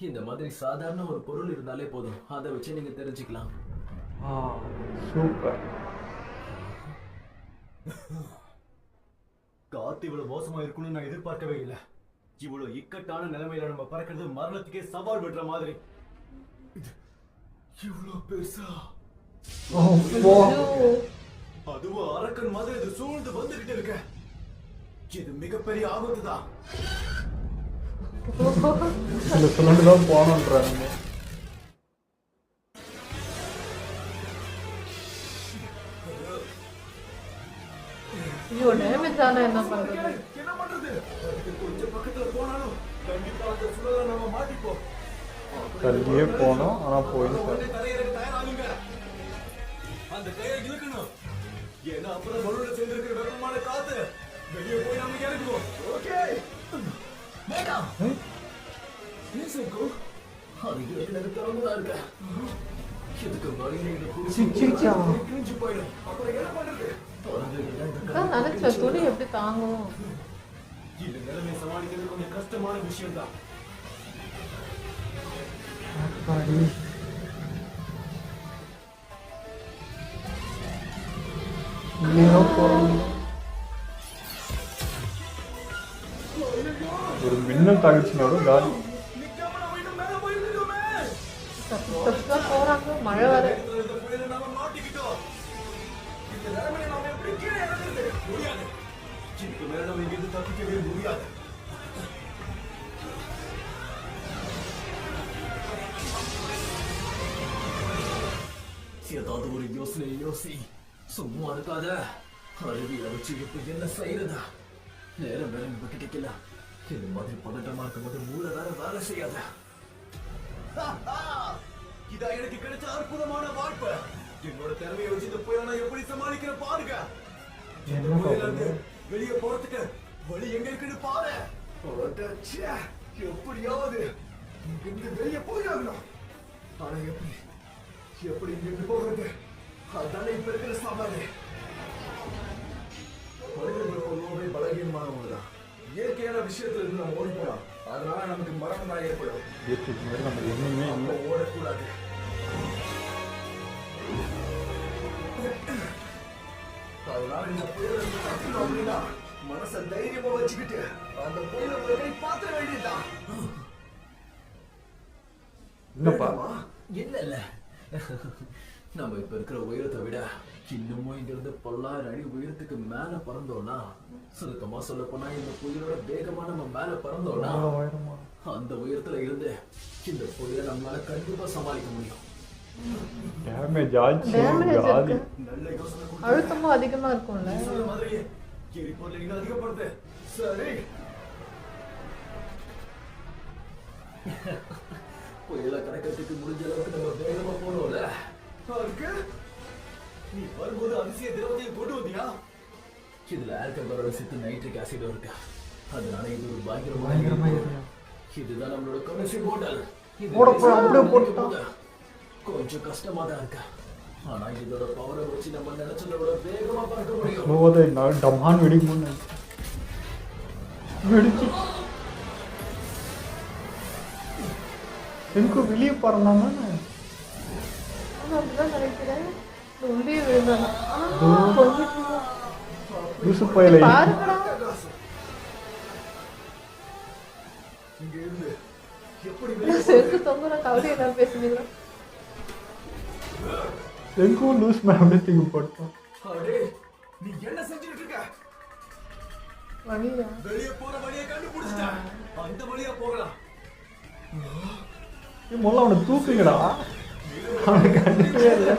இந்த மாதிரி சாதாரண ஒரு பொருள் இருந்தாலே போதும், அதை வச்சு நீங்க தெரிஞ்சுக்கலாம். சூப்பர். காத்து இவ்வளவு மோசமா இருக்கும்னு நான் எதிர்பார்க்கவே இல்லை. இவ்வளவு இக்கட்டான நிலைமையில நம்ம பறக்கிறது மரணத்துக்கே சவால் விடுற மாதிரி. இவ்வளவு பெருசா அதுவும் அரக்கன் மாதிரி இது சூழ்ந்து வந்துகிட்டு இருக்க. இது மிகப்பெரிய ஆபத்து தான். சொல்லணுதான் போனோன்றாங்க. ஐயோ டேமேஜ் ஆனா என்ன பண்றது? என்ன பண்றது? கொஞ்சம் பக்கத்துல போனாலும் கண்டிப்பா அந்த சுழல நாம மாட்டிப்போம். தள்ளியே போனோம், ஆனா போயிட்டு தயாராகுங்க. அந்த கயிறை இழுக்கணும். ஏன்னா அப்புறம் பலூன்ல சேர்ந்திருக்கிற வெப்பமான காத்து வெளியே போய் நம்ம இறங்குவோம். ஓகே. வேண்டாம். அது ஏற்கனவே திறந்துதான் இருக்க. இதுக்கு வழியில இதை கிழிஞ்சு போயிடும். அப்புறம் என்ன பண்றது? நினைச்ச துணி எப்படி தாங்கும்? இந்த நிலைமை சமாளிக்கிறது கொஞ்சம் கஷ்டமான விஷயம் தான். ஒரு மின்னல் தாக்கிச்சுனோட காலி. போறாங்க, மழை வர. ஏதாவது ஒரு யோசனை யோசி, சும்மா இருக்காத. அருவியை வச்சு இப்ப என்ன செய்யறதா? நேரம் வேற நம்ம கிடைக்கல. இந்த மாதிரி பதட்டமா இருக்கும் போது மூளை வேலை செய்யாத. இதா எனக்கு கிடைச்ச அற்புதமான வாய்ப்பு. என்னோட திறமையை வச்சு இந்த புயலை நான் எப்படி சமாளிக்கிற பாருங்க. வெளியே போறதுக்கு வழி எங்க இருக்குன்னு பாரு. எப்படியாவது இங்கிருந்து வெளியே போயாகணும். ஆனா எப்படி இங்கிருந்து போகிறது? அதுதானே இப்ப இருக்கிற சவாலே. மனிதர்கள் பொதுவாகவே பலகீனமானவங்க தான். இயற்கையான விஷயத்துல இருந்து நம்ம ஓடி போலாம். அதனால நமக்கு மரணம் தான் ஏற்படும். நம்ம ஓடக்கூடாது. அதனால இந்த புயலை தப்பிக்கணும் அப்படின்னா மனசை தைரியமா வச்சுக்கிட்டு அந்த புயலை பாத்திர வேண்டியதுதான். இல்ல நம்ம இப்ப இருக்கிற உயரத்தை விட இன்னமும் இங்க இருந்து 10,000 அடி உயரத்துக்கு மேல பறந்தோம்னா, சுருக்கமா சொல்ல போனா இந்த புயலோட வேகமா நம்ம மேல பறந்தோம்னா, அந்த உயரத்துல இருந்து இந்த புயலை நம்மளால கண்டிப்பா சமாளிக்க முடியும். அழுத்தமும் அதிகமா இருக்கும்ல. சரி, புயலை கடக்கிறதுக்கு முடிஞ்ச அளவுக்கு நம்ம வேகமா போனோம்ல. நீ வரும்போது அதிசய திரவத்தையும் கொண்டு வந்தியா? இதுல ஆல்கஹாலோட சேர்த்து நைட்ரிக் ஆசிட் இருக்கு. அதனால இது ஒரு பயங்கரமான இதுதான் நம்மளோட கடைசி போட்டல். கொஞ்சம் கஷ்டமா தான் இருக்கு. ஆனா இதோட பவரை வச்சு நம்ம நினைச்சதை விட வேகமா பறக்க முடியும். டம்மான் வெடிக்கும் வெடிச்சு எனக்கு வெளியே பறந்தாங்க. அப்படிதான் நினைக்கிறேன். உள்ளே விழுந்தாங்க. செங்கு தொங்குற கவலை என்ன பேசுனீங்களா? செங்கும் லூஸ் மேம் தூக்கி போட்டோம். நீ என்ன செஞ்சுட்டு இருக்க? வழியா வெளியே போற வழியை கண்டுபிடிச்சிட்டேன். அந்த வழியா போகலாம். முதல்ல அவனை தூக்குங்கடா. அவனை கண்டுக்கவே இல்லை.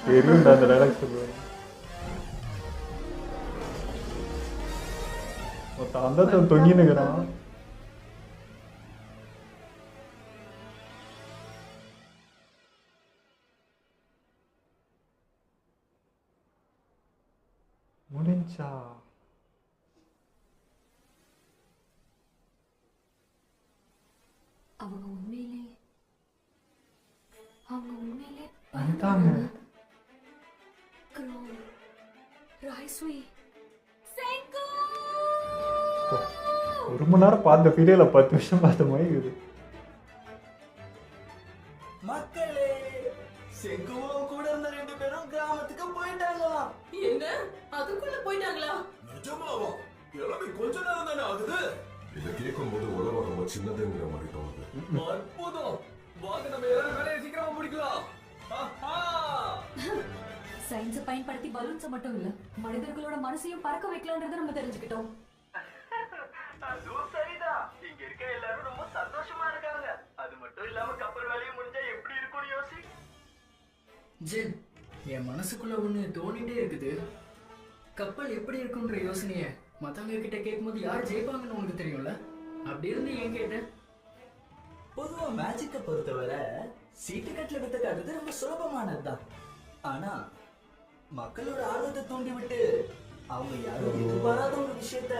தெரியும்டா அந்த டைலாக் சொல்லுவேன். அந்த தொங்கினுக்கிறான். முடிஞ்சா அவங்க உண்மையிலே அதுதாங்க ராய்ஸ்வி ஒரு மணி நேரம் பார்த்த ஃபீலில் 10 வருஷம் பார்த்த மாதிரி இருக்குது. மக்களே, செங்குவும் கூட இருந்த 2 பேரும் கிராமத்துக்கு போயிட்டாங்களாம். என்ன அதுக்குள்ள போயிட்டாங்களா? நிஜமாவா? எல்லாமே கொஞ்ச நேரம் தானே ஆகுது. இதை கேட்கும்போது உலகம் ரொம்ப சின்னதுங்கிற மாதிரி தோணுது. அற்புதம். வாங்க நம்ம எல்லாரும் வேலையை சீக்கிரமா முடிக்கலாம். சயின்ஸை பயன்படுத்தி பலூன்ஸை மட்டும் இல்ல மனிதர்களோட மனசையும் பறக்க வைக்கலான்றதை நம்ம தெரிஞ்சுக்கிட்டோம். அதுவும் சரிதான். இங்க இருக்க எல்லாரும் ரொம்ப சந்தோஷமா இருக்காங்க. அது மட்டும் இல்லாம கப்பல் வேலையும் முடிஞ்சா எப்படி இருக்கும்னு யோசி. ஜென், என் மனசுக்குள்ள ஒண்ணு தோணிட்டே இருக்குது. கப்பல் எப்படி இருக்குன்ற யோசனைய மத்தவங்க கிட்ட கேட்கும்போது யார் ஜெயிப்பாங்கன்னு உனக்கு தெரியும்ல? அப்படி இருந்து ஏன் கேட்டேன்? பொதுவா மேஜிக்கை பொறுத்தவரை சீட்டுக்கட்டுல வித்த காட்டுறது ரொம்ப சுலபமானதுதான். ஆனா மக்களோட ஆர்வத்தை தூண்டி விட்டு அவங்க யாரும் எதிர்பாராத ஒரு விஷயத்த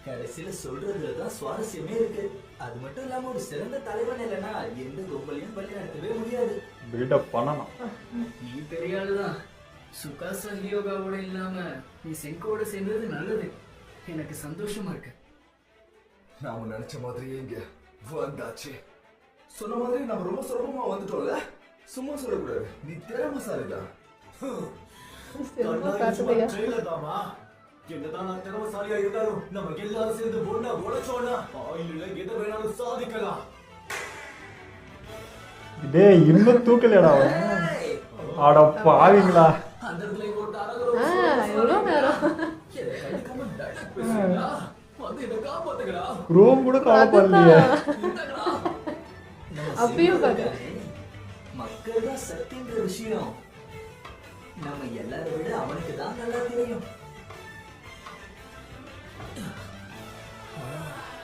கடைசியில சொல்றதுலதான் சுவாரஸ்யமே இருக்கு. அது மட்டும் இல்லாம ஒரு சிறந்த தலைவன் இல்லைன்னா எந்த கும்பலையும் வழி நடத்தவே முடியாது. பில்டப் பண்ணணும். நீ பெரிய ஆளுதான். சுகாசா ஹியோகாவோட இல்லாம நீ செங்கோட சேர்ந்தது நல்லது. எனக்கு சந்தோஷமா இருக்கு. நாம நினைச்ச மாதிரியே இங்க வந்தாச்சு. சொன்ன மாதிரி நம்ம ரொம்ப சுலபமா வந்துட்டோம்ல. சும்மா சொல்லக்கூடாது, நீ திறமைசாலிதான். என்னதான் நான் திறமைசாலியா இருந்தாலும் நம்ம எல்லாரும் சேர்ந்து ஒண்ணா உழைச்சோம்னா ஆயில எதை வேணாலும் சாதிக்கலாம். இதே இன்னும் தூக்கலடா அவன். ஆட பாவீங்களா? அந்த இடத்துல போட்டு எவ்வளவு நேரம் வந்து இதை காப்பாத்துங்களா? ரூம் கூட காப்பாடலையே. அப்பயும் மக்கள் தான் சத்தின்ற விஷயம் நம்ம எல்லாரை விட அவனுக்கு தான் நல்லா தெரியும்.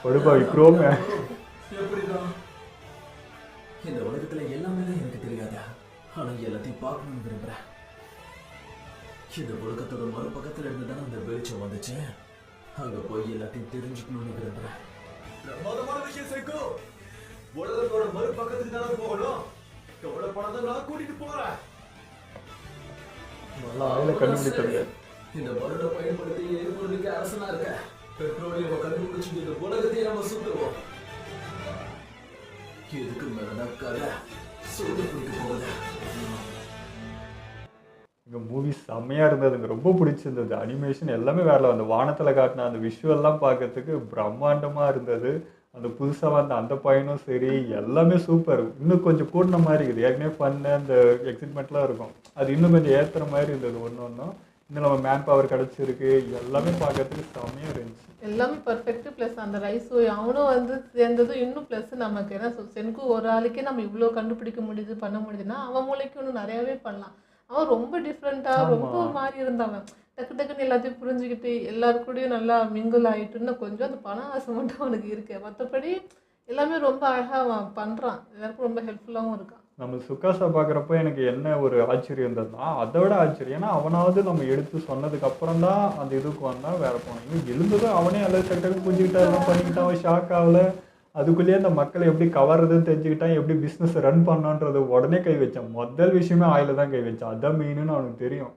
படுபாவி குரோம். எப்படிதான்? இந்த உலகத்துல எல்லாமே எனக்கு தெரியாதா, ஆனா எல்லாத்தையும் பார்க்கணும்னு விரும்புறேன். இந்த உலகத்தோட மறுபக்கத்துல இருந்து தானே அந்த வெளிச்சம் வந்துச்சு. அங்க போய் எல்லாத்தையும் தெரிஞ்சுக்கணும்னு விரும்புறேன். பிரமாதமான விஷயம் சேர்க்கோ. உலகத்தோட மறுபக்கத்துக்கு தானே போகணும். கவலைப்படாத, நான் கூட்டிட்டு போறேன். நல்லா ஆயில கண்டுபிடித்தது. இந்த வருட பயன்படுத்தி எரிபொருளுக்கு அரசனா இருக்க பெட்ரோலியம் கண்டுபிடிச்சு இந்த உலகத்தையே நம்ம சுத்துவோம். இதுக்கு மேலதான் கதை சொல்லி கொடுக்க போகுது. இங்கே மூவி செம்மையாக இருந்ததுங்க, ரொம்ப பிடிச்சிருந்தது. அனிமேஷன் எல்லாமே வேற. அந்த வானத்தில் காட்டின அந்த விஷுவல்லாம் பார்க்கறதுக்கு பிரம்மாண்டமாக இருந்தது. அந்த புதுசாக வந்த அந்த பையனும் சரி, எல்லாமே சூப்பர். இன்னும் கொஞ்சம் கூடின மாதிரி இருக்குது. ஏற்கனவே பண்ண அந்த எக்ஸைட்மெண்ட்லாம் இருக்கும், அது இன்னும் கொஞ்சம் ஏற்றுற மாதிரி இருந்தது. ஒன்று இன்னும் நம்ம மேன் பவர் கிடச்சிருக்கு. எல்லாமே பார்க்கறதுக்கு செம்மையாக இருந்துச்சு. எல்லாமே பர்ஃபெக்ட். ப்ளஸ் அந்த ரைஸ் அவனும் வந்து சேர்ந்ததும் இன்னும் ப்ளஸ் நமக்கு ஏன்னா சென்கு ஒரு ஆளுக்கே நம்ம இவ்வளோ கண்டுபிடிக்க முடியுது பண்ண முடியுதுன்னா அவன் மூளைக்கு இன்னும் நிறையாவே பண்ணலாம். அவன் ரொம்ப டிஃப்ரெண்ட்டாக ரொம்ப மாறி இருந்தவன். டக்குன்னு எல்லாத்தையும் புரிஞ்சுக்கிட்டு எல்லாருக்கூடையும் நல்லா மிங்கிள் ஆகிட்டுன்னு கொஞ்சம் அந்த பண ஆசை மட்டும் அவனுக்கு இருக்கு. மற்றபடி எல்லாமே ரொம்ப அழகாக அவன் பண்ணுறான். எல்லாருக்கும் ரொம்ப ஹெல்ப்ஃபுல்லாகவும் இருக்கான். நம்ம சுகாசா பார்க்குறப்ப எனக்கு என்ன ஒரு ஆச்சரியம் இருந்ததுன்னா, அதை விட ஆச்சரியம் ஏன்னா அவனாவது நம்ம எடுத்து சொன்னதுக்கு அப்புறம் தான் அந்த இதுக்கு வந்தால் வேற போனோம். இன்னும் எழுந்ததும் அவனே எல்லாம் செக்டருக்கு புரிஞ்சுக்கிட்டா எல்லாம் பண்ணிக்கிட்டான். அவன் ஷாக் ஆகலை. அதுக்குள்ளேயே அந்த மக்களை எப்படி கவர்றதுன்னு தெரிஞ்சுக்கிட்டான், எப்படி பிஸ்னஸ் ரன் பண்ணான்றது உடனே கை வச்சான். முதல் விஷயமே ஆயில தான் கை வச்சான். அதான் மெயின்னு அவனுக்கு தெரியும்.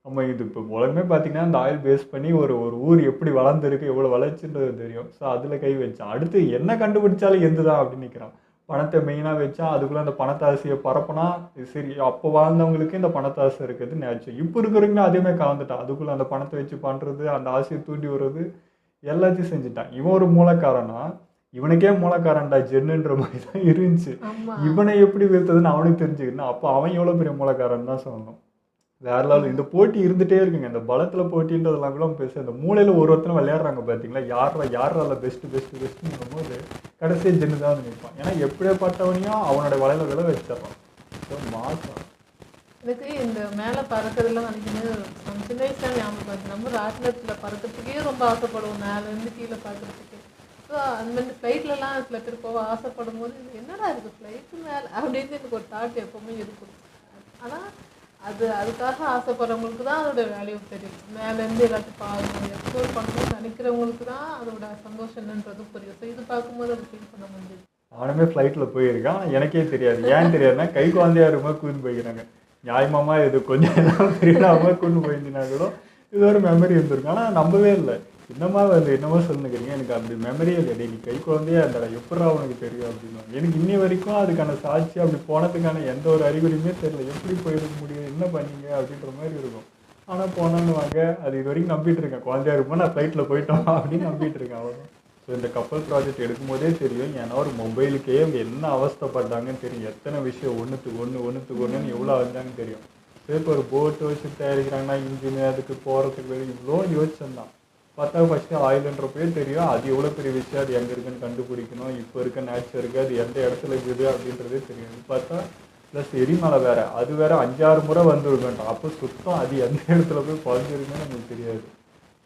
நம்ம இது இப்போ உலகமே பார்த்தீங்கன்னா இந்த ஆயில் பேஸ் பண்ணி ஒரு ஊர் எப்படி வளர்ந்துருக்கு, எவ்வளோ வளர்ச்சின்றது தெரியும். ஸோ அதில் கை வச்சான். அடுத்து என்ன கண்டுபிடிச்சாலும் எந்துதான் அப்படின்னு நிற்கிறான். பணத்தை மெயினாக வச்சா அதுக்குள்ளே அந்த பணத்தாசையை பரப்புனா சரி. அப்போ வாழ்ந்தவங்களுக்கு இந்த பணத்தாசை இருக்குது நேச்சுரல். இப்போ இருக்கிறவங்களும் அதேமாதிரி கலந்துட்டான். அதுக்குள்ளே அந்த பணத்தை வச்சு பண்ணுறது, அந்த ஆசையை தூண்டி வர்றது எல்லாத்தையும் செஞ்சுட்டான். இவன் ஒரு மூலக்காரனா, இவனுக்கே மூலக்காரன்டா ஜென்னுன்ற மாதிரி தான் இருந்துச்சு. இவனை எப்படி வீழ்த்ததுன்னு அவனுக்கு தெரிஞ்சுக்கணும். அப்போ அவன் எவ்வளோ பெரிய மூலக்காரன் தான் சொல்லணும். வேற லெவல். இந்த போட்டி இருந்துகிட்டே இருக்குங்க. இந்த பலத்தில் போட்டின்றதெல்லாம் கூட பேச இந்த மூலையில் ஒருத்தரும் விளையாடுறாங்க பார்த்தீங்களா, யாரால பெஸ்ட்டுங்கும் போது கடைசியாக ஜென்னு தான் நினைப்பான். ஏன்னா எப்படியாப்பட்டவனையும் அவனோட வலையில விலை வச்சிடறான். ஸோ மாசம் எனக்கு இந்த மேலே பறக்கிறதுலாம் நினைக்கணும். சின்ன வயசுல ஞாபகம் பார்த்து நம்ம ராட்டினத்தில் பறக்கிறதுக்கே ரொம்ப ஆசைப்படுவோம், மேலேருந்து கீழே பார்க்குறதுக்கு. ஸோ அந்த மாதிரி ஃப்ளைட்லலாம் சில பேர் போக ஆசைப்படும் போது என்னடா இருக்குது ஃப்ளைட்டு மேலே அப்படின்னு எனக்கு ஒரு தாட் எப்போவுமே இருக்கும். ஆனால் அதுக்காக ஆசைப்படுறவங்களுக்கு தான் அதோட வேல்யூ தெரியும். மேலேருந்து எல்லாத்தையும் பாருங்கள் எக்ஸ்ப்ளோர் பண்ணணும்னு நினைக்கிறவங்களுக்கு தான் அதோட சந்தோஷம் என்னன்றது புரியும். ஸோ இது பார்க்கும்போது அது ஃபீல் பண்ண முடியுது. அவனுமே ஃப்ளைட்டில் போயிருக்கான். ஆனால் எனக்கே தெரியாது. ஏன் தெரியாதுன்னா கை குழந்தையா இருக்கும்போது கூட்டு போய்க்கிறாங்க. நியாயமாமா இது கொஞ்சம் எல்லாம் தெரியாம கூட்டு போயிருந்தீங்கன்னா கூட இது ஒரு மெமரி இருந்திருக்கும். ஆனால் நம்பவே இல்லை. என்னமா வந்து என்னமோ சொல்லுங்கிறீங்க, எனக்கு அப்படி மெமரியே இல்லை. நீ கை குழந்தையா இருந்தாடா, எப்படா உனக்கு தெரியும் அப்படின்னா. எனக்கு இன்னி வரைக்கும் அதுக்கான சாட்சி அப்படி போனதுக்கான எந்த ஒரு அறிகுறியுமே தெரியல. எப்படி போயிருக்க முடியும், என்ன பண்ணீங்க அப்படின்ற மாதிரி இருக்கும். ஆனால் போனான்னு வாங்க, அது இது வரைக்கும் நம்பிட்டு இருக்கேன். குழந்தையா இருக்கும்போது நான் ஃப்ளைட்டில் போயிட்டோம் அப்படின்னு நம்பிட்டு இருக்கேன். அவ்வளோ. ஸோ இந்த கப்பல் ப்ராஜெக்ட் எடுக்கும்போதே தெரியும். ஏன்னா ஒரு மொபைலுக்கே அவங்க என்ன அவஸ்தைப்பட்டாங்கன்னு தெரியும். எத்தனை விஷயம் ஒன்றுத்துக்கு ஒன்றுன்னு எவ்வளோ வந்தாங்கன்னு தெரியும். ஸோ இப்போ ஒரு போட்டு வச்சு தயாரிக்கிறாங்கன்னா இன்ஜினு அதுக்கு போகிறதுக்கு இவ்வளோ யோசிச்சுருந்தான். பார்த்தா ஃபஸ்ட்டு ஆயிலுன்றப்பே தெரியும் அது எவ்வளோ பெரிய விஷயம், அது எங்கே இருக்குன்னு கண்டுபிடிக்கணும். இப்போ இருக்க நேச்சருக்கு அது எந்த இடத்துல இருக்குது அப்படின்றதே தெரியும். இது பார்த்தா ப்ளஸ் எரிமலை வேறு, அது வேறு 5-6 முறை வந்துருக்கேன்ட்டான். அப்போ சுத்தம் அது எந்த இடத்துல போய் குறைஞ்சிருக்குன்னு நமக்கு தெரியாது.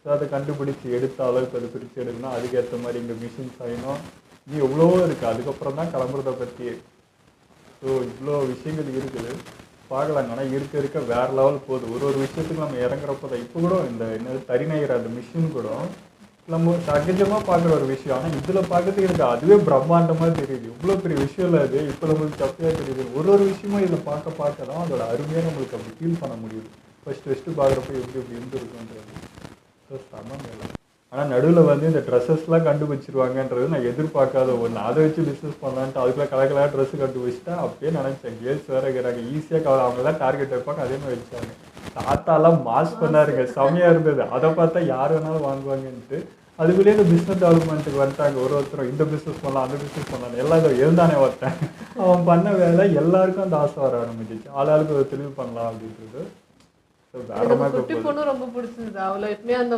ஸோ அதை கண்டுபிடிச்சி எடுத்த அளவுக்கு அதை பிரித்து எடுக்கணும். அதுக்கேற்ற மாதிரி இங்கே மிஷின்ஸ் ஆகணும். இது எவ்வளவோ இருக்குது. அதுக்கப்புறம் தான் கிளம்புறதை பற்றி. ஸோ இவ்வளோ விஷயங்கள் இருக்குது பார்க்கலாங்க. ஆனால் இருக்க வேறு லெவல் போகுது. ஒரு விஷயத்துக்கு நம்ம இறங்குறப்போ தான். இப்போ கூட இந்த என்ன தறிநெய்கிற அந்த மிஷின் கூட நம்ம சகஜமாக பார்க்குற ஒரு விஷயம். ஆனால் இதில் பார்க்கறதுக்கு எனக்கு அதுவே பிரம்மாண்டமாக தெரியுது. இவ்வளோ பெரிய விஷயம் இல்லை அது. இப்போ நம்மளுக்கு சப்பையாக தெரியுது. ஒரு விஷயமும் இதில் பார்க்க தான் அதோட அருமையாக நம்மளுக்கு அப்படி ஃபீல் பண்ண முடியுது. ஃபஸ்ட்டு பார்க்குறப்ப எப்படி இருந்துருக்குன்றது. ஸோ சமம் இல்லை. ஆனால் நடுவில் வந்து இந்த ட்ரெஸ்ஸஸ்லாம் கண்டுபிடிச்சிருவாங்கன்றது நான் எதிர்பார்க்காத ஒன்று. அதை வச்சு பிஸ்னஸ் பண்ணலான்ட்டு அதுக்குள்ளே கலக்கலாக ட்ரெஸ்ஸு கண்டுபிடிச்சிட்டா அப்படியே நினச்சேன். கேர்ள்ஸ் வேறு இருக்கிறாங்க, ஈஸியாக அவங்களாம் டார்கெட் வைப்பாங்க. அதே மாதிரி வச்சாங்க. தாத்தாலாம் மாஸ் பண்ணாருங்க, செம்மையாக இருந்தது. அதை பார்த்தா யார் வேணாலும் வாங்குவாங்கன்ட்டு அதுக்குள்ளேயே இந்த பிஸ்னஸ் டெவலப்மெண்ட்டுக்கு வந்துட்டாங்க. ஒருத்தரும் இந்த பிஸ்னஸ் பண்ணலாம் அந்த பிஸ்னஸ் பண்ணலாம் எல்லாம் இதை எழுந்தானே ஒருத்தன். அவன் பண்ண வேலை எல்லாருக்கும் அந்த ஆசை வர ஆரம்பிச்சிச்சு. ஆளாளுக்கு ஒரு தெளிவு பண்ணலாம் அப்படின்றது. குட்டி பொண்ணு ரொம்ப பிடிச்சிருந்தது. அவளை எப்பவுமே அந்த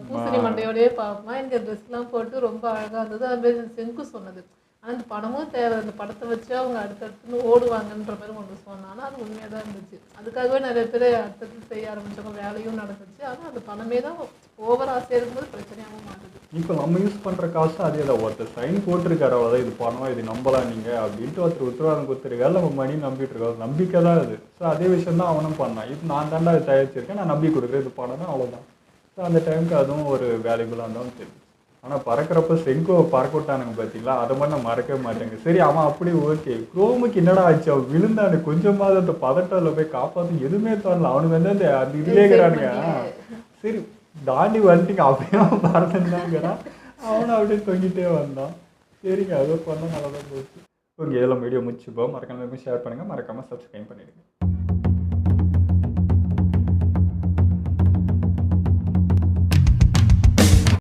பூசணி மண்டையோடய பார்ப்போம். இந்த ட்ரெஸ்லாம் போட்டு ரொம்ப அழகாக இருந்தது. அது மாதிரி செங்கு சொன்னது. ஆனால் அந்த படமும் தேவை. அந்த படத்தை வச்சு அவங்க அடுத்தடுத்து ஓடுவாங்கன்ற மாதிரி ஒன்று சொன்னாங்க. ஆனால் அது உண்மையாக தான் இருந்துச்சு. அதுக்காகவே நிறைய பேர் அடுத்தடுத்து செய்ய ஆரம்பிச்சவங்க, வேலையும் நடந்துச்சு. ஆனால் அந்த பணமே தான் ஓவர் ஆசையாக இருக்கும்போது பிரச்சனையாகவும் மாட்டுது. இப்போ நம்ம யூஸ் பண்ணுற காசு அதே தான். ஒருத்தர் சைன் போட்டிருக்காரு, அவ்வளோதான். இது பணம், இது நம்பலாம் நீங்கள் அப்படின்ட்டு ஒருத்தர் உத்தரவாதம் கொடுத்துருக்காரு. நம்ம மணி நம்பிட்டு இருக்கோம். நம்பிக்கை தான் இது. ஸோ அதே விஷயம் தான் அவனும் பண்ணான். இப்போ நான் தாண்டா அது தயாரிச்சிருக்கேன், நான் நம்பி கொடுக்குறேன், இது பணம்னா அவ்வளோதான். ஸோ அந்த டைமுக்கு அதுவும் ஒரு வேல்யூபுளாக இருந்தாலும் தெரியும். ஆனால் பறக்கிறப்ப செங்கோ பறக்கவிட்டானுங்க பார்த்தீங்களா, அதை மாதிரி நான் மறக்கவே மாட்டேங்க. சரி அவன் அப்படி ஓகே. குரோமுக்கு என்னடா ஆச்சு, அவன் விழுந்தானு கொஞ்சமாவது அந்த பதட்டத்தில் போய் காப்பாற்று எதுவுமே தோணல. அவனுக்கு வந்து அந்த இதுலேங்கிறானுங்க. சரி தாண்டி வந்துட்டீங்க அப்படியே பறந்துருந்தாங்கிறான். அவனும் அப்படியே தொங்கிட்டே வந்தான். சரிங்க, அதை பண்ணால் நல்லா தான் போச்சு. ஓகே, இதெல்லாம் வீடியோ முடிச்சுப்போம். மறக்காம ஷேர் பண்ணுங்கள், மறக்காமல் சப்ஸ்கிரைப் பண்ணிடுங்க.